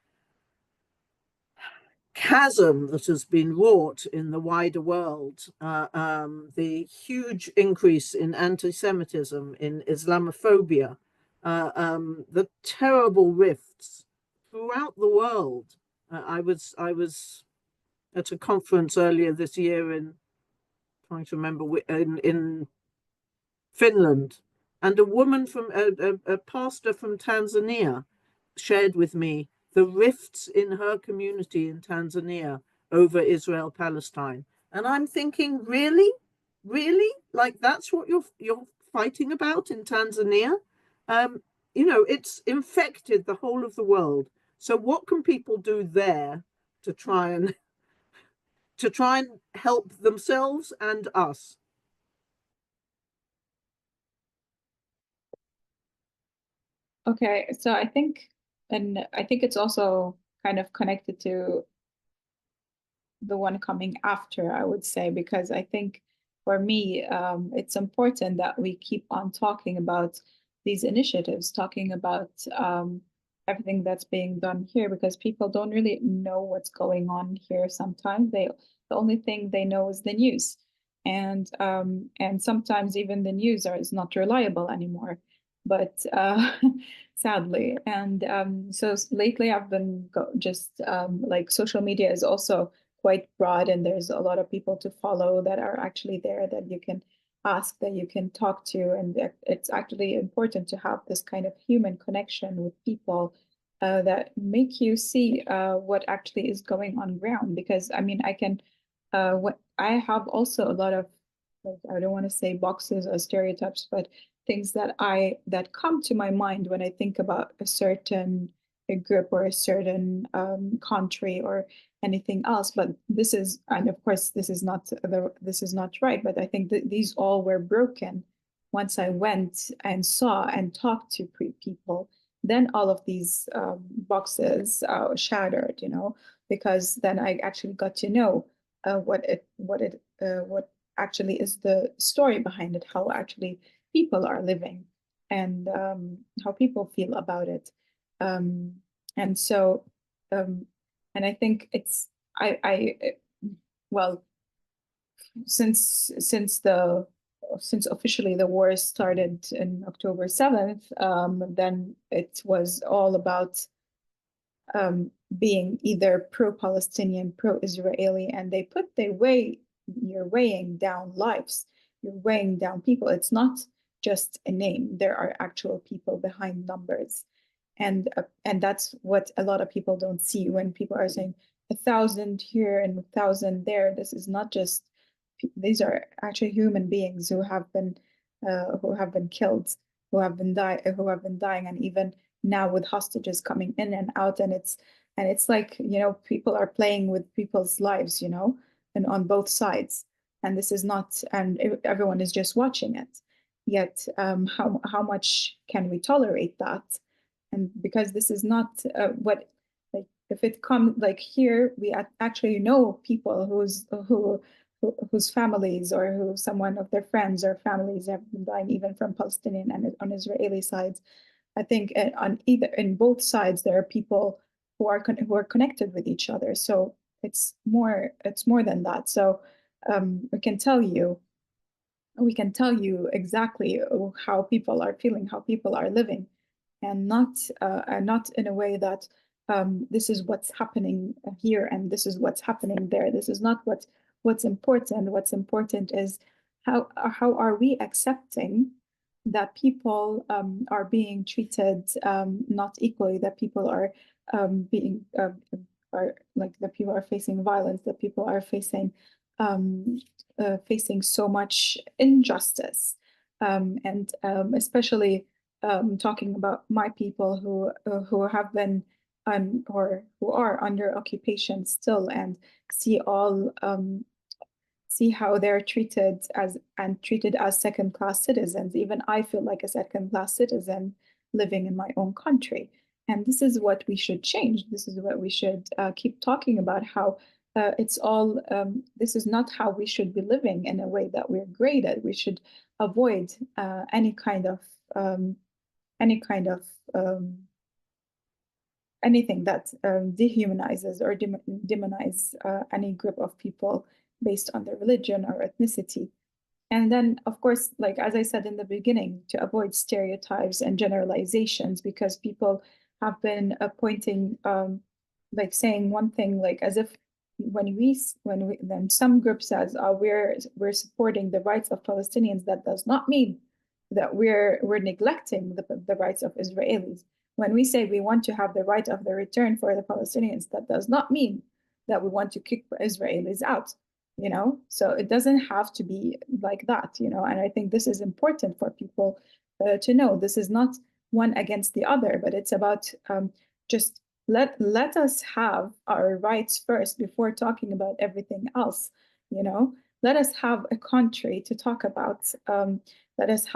chasm that has been wrought in the wider world, the huge increase in anti-Semitism, in Islamophobia, the terrible rifts throughout the world. I was at a conference earlier this year trying to remember, in Finland, and a woman from a pastor from Tanzania shared with me the rifts in her community in Tanzania over Israel-Palestine. And I'm thinking, really? Like, that's what you're fighting about in Tanzania? It's infected the whole of the world. So what can people do there to try and help themselves and us?
Okay, so I think it's also kind of connected to the one coming after, I would say, because I think for me, it's important that we keep on talking about these initiatives, talking about everything that's being done here, because people don't really know what's going on here sometimes. The only thing they know is the news. And sometimes even the news is not reliable anymore. But sadly, and so lately I've been like, social media is also quite broad, and there's a lot of people to follow that are actually there that you can ask, that you can talk to, and it's actually important to have this kind of human connection with people that make you see what actually is going on ground. Because I mean, what I have also a lot of, like, I don't want to say boxes or stereotypes, but things that come to my mind when I think about a certain group or a certain country or anything else. But this is, and of course, this is not right. But I think that these all were broken once I went and saw and talked to people. Then all of these boxes shattered, because then I actually got to know what actually is the story behind it, how actually people are living, and how people feel about it. And so, and I think it's, well, since officially the war started in October 7th, then it was all about being either pro-Palestinian, pro-Israeli, and you're weighing down lives, you're weighing down people. It's not just a name. There are actual people behind numbers. And that's what a lot of people don't see when people are saying 1,000 here and 1,000 there. This is not just, these are actually human beings who have been killed, who have been dying, and even now with hostages coming in and out. And it's like, people are playing with people's lives, and on both sides. And this is not, and everyone is just watching it. Yet, how much can we tolerate that? And because this is not what, like, if it comes like here, we actually know people whose families or who someone of their friends or families have been dying, even from Palestinian and on Israeli sides. I think in both sides there are people who are connected with each other. So it's more than that. So we can tell you exactly how people are feeling, how people are living, and not in a way that this is what's happening here and this is what's happening there. This is not what's important. What's important is how are we accepting that people are being treated not equally, that people are being are like that people are facing violence, that people are facing facing so much injustice, and especially talking about my people who have been or who are under occupation still, and see how they're treated as second-class citizens. Even I feel like a second-class citizen living in my own country. And this is what we should change. This is what we should keep talking about, how it's all, this is not how we should be living in a way that we're graded. We should avoid any kind of anything that dehumanizes or demonize any group of people based on their religion or ethnicity. And then, of course, like as I said in the beginning, to avoid stereotypes and generalizations, because people have been pointing, like saying one thing, like as if then some group says we're supporting the rights of Palestinians, that does not mean that we're neglecting the rights of Israelis. When we say we want to have the right of the return for the Palestinians, that does not mean that we want to kick Israelis out. So it doesn't have to be like that, and I think this is important for people to know. This is not one against the other, but it's about just let us have our rights first before talking about everything else. Let us have a country to talk about. Let us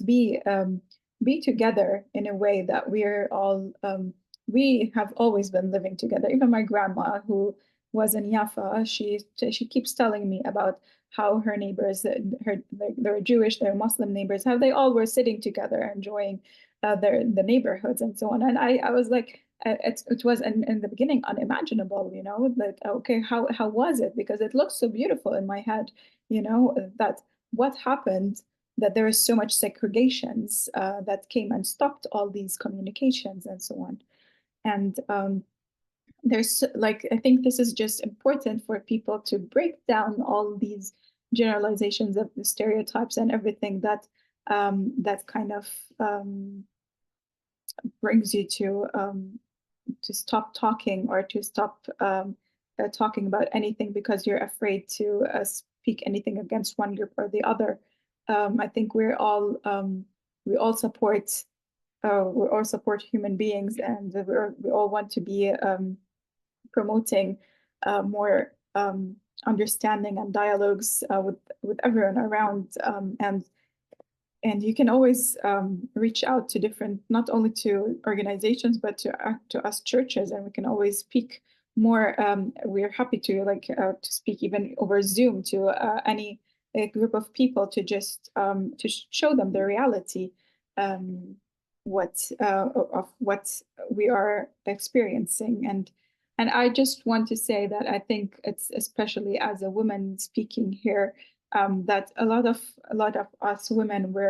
be together in a way that we're all we have always been living together. Even my grandma, who was in Jaffa, she keeps telling me about how her neighbors, their Jewish, their Muslim neighbors, how they all were sitting together, enjoying the neighborhoods and so on. And I was like, it was in the beginning unimaginable, like, okay, how was it? Because it looks so beautiful in my head, that what happened, that there is so much segregations that came and stopped all these communications and so on. And there's like, I think this is just important for people to break down all these generalizations of the stereotypes and everything that that kind of brings you to stop talking, or to stop talking about anything because you're afraid to speak anything against one group or the other. I think we all support human beings, and we all want to be promoting more understanding and dialogues with everyone around, and you can always reach out to different, not only to organizations, but to us churches, and we can always speak more. We're happy to speak even over Zoom to any group of people, to just to show them the reality of what we are experiencing. And I just want to say that I think it's, especially as a woman speaking here, that a lot of us women, we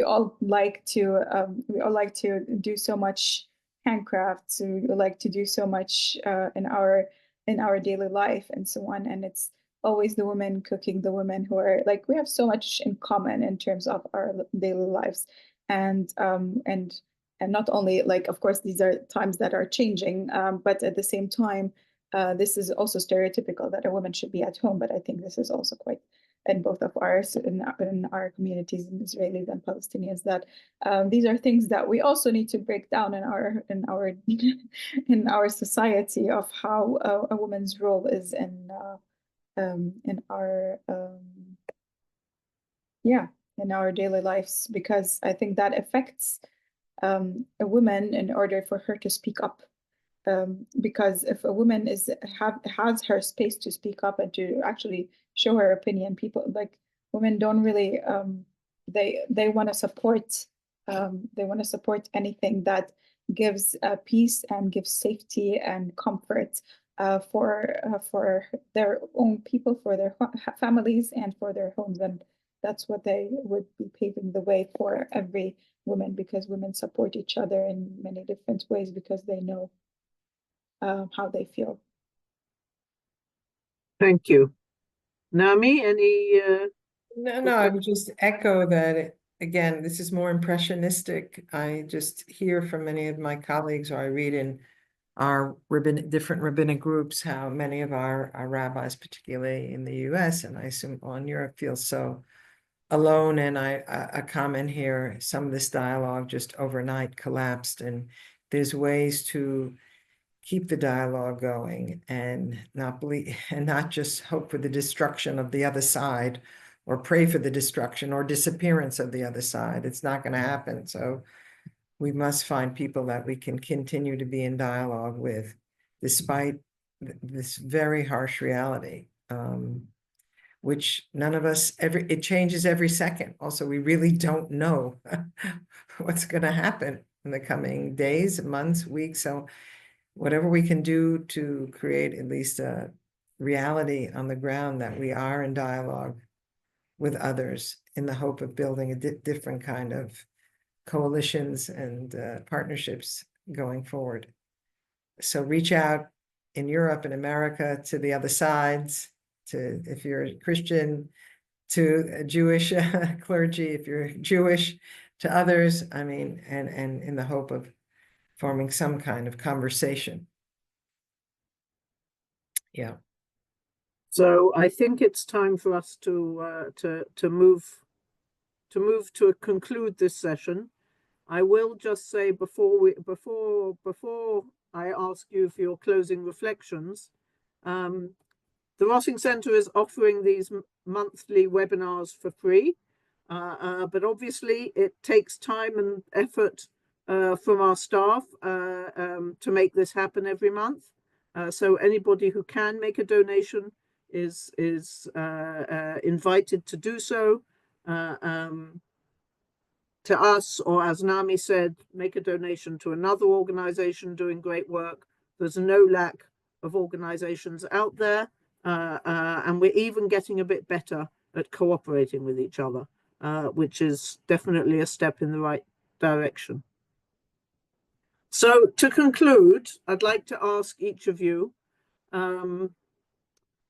all like to do so much handcrafts. We like to do so much in our daily life and so on. And it's always the women cooking, the women who are like, we have so much in common in terms of our daily lives. And not only, like, of course, these are times that are changing, but at the same time, this is also stereotypical that a woman should be at home. But I think this is also quite in both of ours, in our communities, in Israelis and Palestinians, that these are things that we also need to break down in our in our society, of how a woman's role is in our in our daily lives, because I think that affects a woman in order for her to speak up. Because if a woman has her space to speak up and to actually show her opinion, people like women don't really they want to support anything that gives peace and gives safety and comfort for their own people, for their families, and for their homes. And that's what they would be paving the way for every woman, because women support each other in many different ways because they know how they feel.
Thank you. Naomi, any?
No, I would just echo that. Again, this is more impressionistic. I just hear from many of my colleagues, or I read in our different rabbinic groups, how many of our rabbis, particularly in the US, and I assume all in Europe, feel so alone. And a comment here, some of this dialogue just overnight collapsed, and there's ways to keep the dialogue going and not just hope for the destruction of the other side, or pray for the destruction or disappearance of the other side. It's not going to happen. So we must find people that we can continue to be in dialogue with, despite this very harsh reality, which none of us it changes every second. Also, we really don't know what's going to happen in the coming days, months, weeks. So whatever we can do to create at least a reality on the ground that we are in dialogue with others, in the hope of building a different kind of coalitions and partnerships going forward. So reach out in Europe and America to the other sides, to, if you're a Christian, to a Jewish clergy, if you're Jewish, to others. I mean, and in the hope of forming some kind of conversation. Yeah.
So I think it's time for us to move to conclude this session. I will just say before I ask you for your closing reflections, the Rossing Center is offering these monthly webinars for free, but obviously it takes time and effort from our staff to make this happen every month. So anybody who can make a donation is invited to do so. To us, or as Naomi said, make a donation to another organization doing great work. There's no lack of organizations out there, and we're even getting a bit better at cooperating with each other, which is definitely a step in the right direction. So to conclude, I'd like to ask each of you,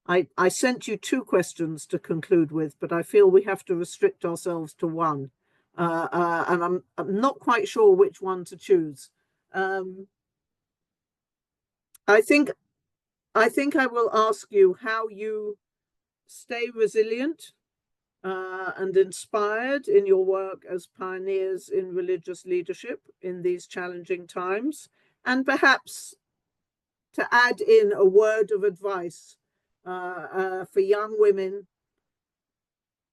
I sent you 2 questions to conclude with, but I feel we have to restrict ourselves to one. And I'm not quite sure which one to choose. I think I will ask you how you stay resilient and inspired in your work as pioneers in religious leadership in these challenging times, and perhaps to add in a word of advice for young women.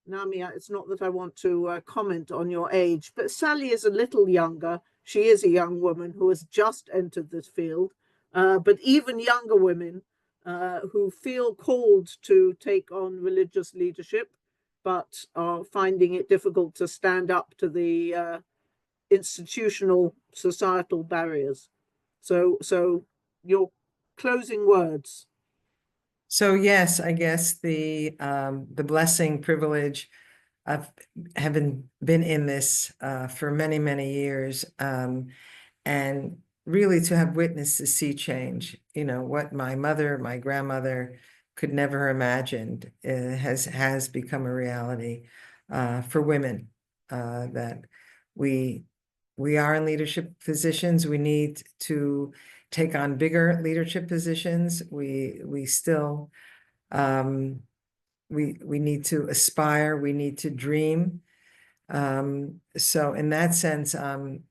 Naomi, it's not that I want to comment on your age, but Sally is a little younger. She is a young woman who has just entered this field. But even younger women who feel called to take on religious leadership, but are finding it difficult to stand up to the institutional societal barriers. So your closing words.
So yes, I guess the blessing, privilege of having been in this for many, many years, and really to have witnessed the sea change. You know, what my mother, my grandmother could never imagined has become a reality for women, that we are in leadership positions. We need to take on bigger leadership positions. We still we need to aspire. We need to dream. So in that sense, I'm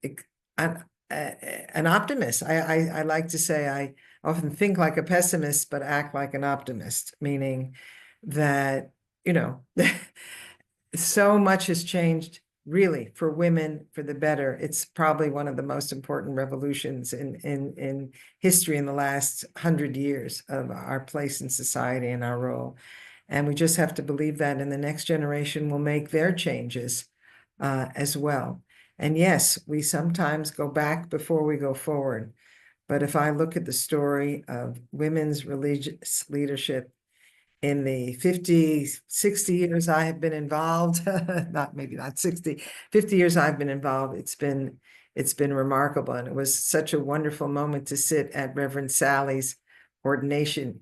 an optimist. I like to say I often think like a pessimist, but act like an optimist, meaning that, you know, so much has changed, really, for women for the better. It's probably one of the most important revolutions in history in the last 100 years of our place in society and our role. And we just have to believe that, and the next generation will make their changes as well. And yes, we sometimes go back before we go forward. But if I look at the story of women's religious leadership in the 50, 60 years I have been involved, maybe not 60, 50 years I've been involved, it's been remarkable. And it was such a wonderful moment to sit at Reverend Sally's ordination.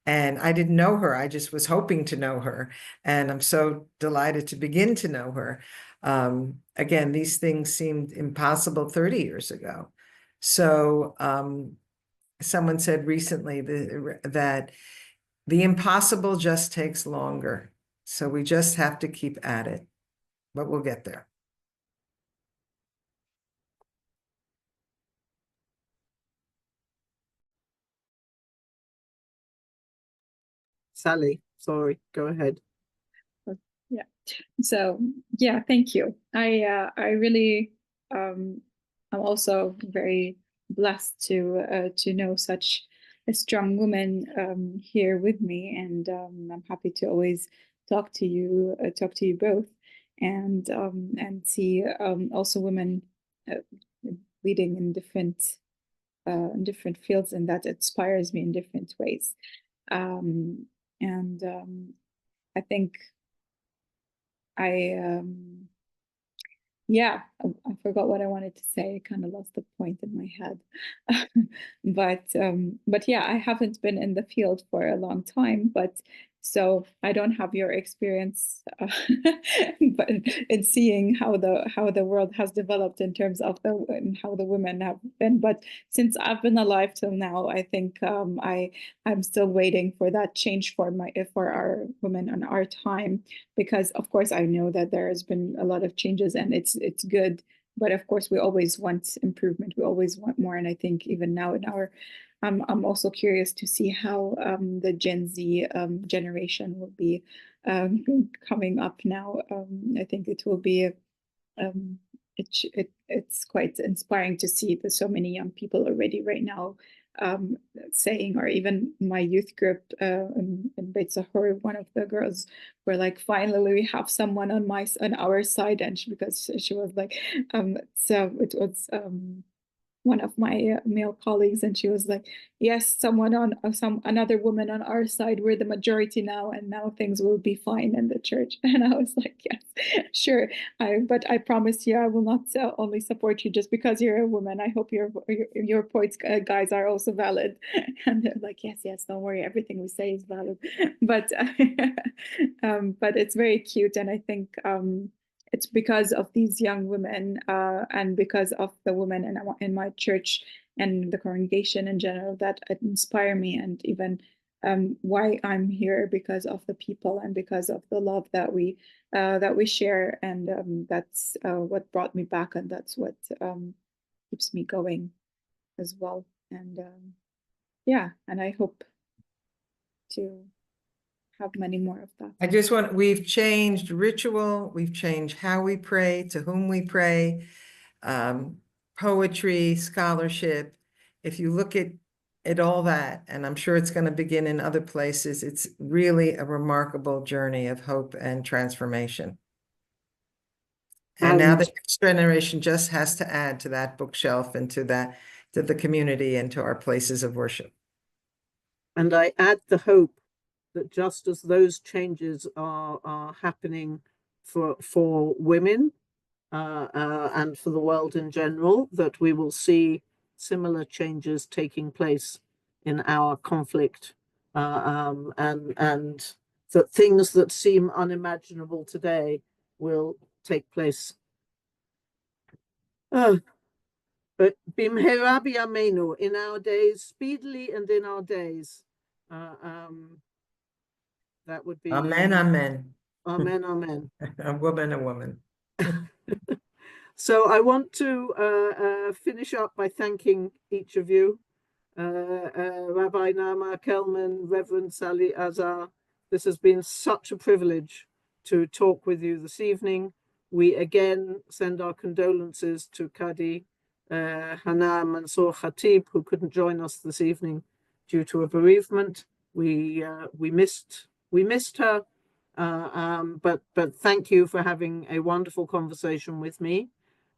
And I didn't know her, I just was hoping to know her. And I'm so delighted to begin to know her. Again, these things seemed impossible 30 years ago. So someone said recently that the impossible just takes longer. So we just have to keep at it, but we'll get there.
Sally, sorry, go ahead.
Yeah. So yeah, thank you. I really I'm also very blessed to know such a strong woman here with me, and I'm happy to always talk to you both, and see also women leading in different fields, and that inspires me in different ways. And I think yeah, I forgot what I wanted to say. I kind of lost the point in my head. But yeah, I haven't been in the field for a long time, but so I don't have your experience, but in seeing how the world has developed in terms of how the women have been. But since I've been alive till now, I think I'm still waiting for that change for our women in our time, because of course I know that there has been a lot of changes and it's good, but of course we always want improvement, we always want more. And I think even now in our I'm also curious to see how the Gen Z generation will be coming up now. I think it will be it's quite inspiring to see that so many young people already right now saying, or even my youth group in Beit Sahur, one of the girls were like, finally we have someone on our side, and because she was like so it was one of my male colleagues, and she was like, yes, another woman on our side, we're the majority now, and now things will be fine in the church. And I was like, yes, sure, but I promise you I will not only support you just because you're a woman. I hope your points, guys, are also valid. And they're like, yes, don't worry, everything we say is valid. But but it's very cute, and I think it's because of these young women and because of the women in my church and the congregation in general that inspire me, and even why I'm here, because of the people and because of the love that we share, and that's what brought me back, and that's what keeps me going as well. And yeah, and I hope to have many more of that.
We've changed ritual, we've changed how we pray, to whom we pray, poetry, scholarship. If you look at all that, and I'm sure it's going to begin in other places, it's really a remarkable journey of hope and transformation. And now the next generation just has to add to that bookshelf and to the community and to our places of worship.
And I add the hope that just as those changes are happening for women and for the world in general, that we will see similar changes taking place in our conflict, and that things that seem unimaginable today will take place. But bimhera b'yameinu, in our days, speedily and in our days. That would be
Amen, amen.
Amen, amen.
A woman.
So I want to finish up by thanking each of you, Rabbi Naamah Kelman, Reverend Sally Azar. This has been such a privilege to talk with you this evening. We again send our condolences to Qadi Hana Mansour-Khatib, who couldn't join us this evening due to a bereavement. We missed her, but thank you for having a wonderful conversation with me.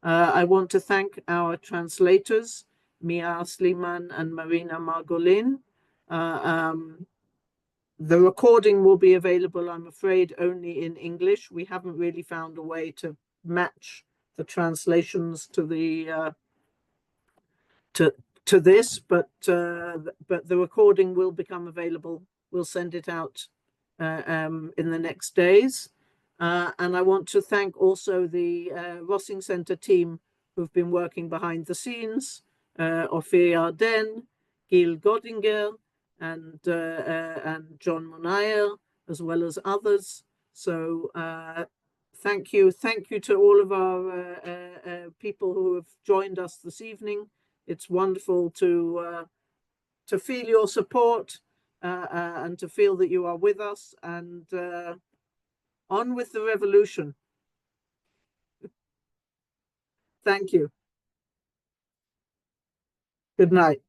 I want to thank our translators, Mia Sliman and Marina Margolin. The recording will be available, I'm afraid, only in English. We haven't really found a way to match the translations to the to this, but the recording will become available. We'll send it out in the next days. And I want to thank also the Rossing Center team who've been working behind the scenes, Ophir Yarden, Gil Godinger, and John Monayer, as well as others. So thank you to all of our people who have joined us this evening. It's wonderful to feel your support and to feel that you are with us, and on with the revolution. Thank you. Good night.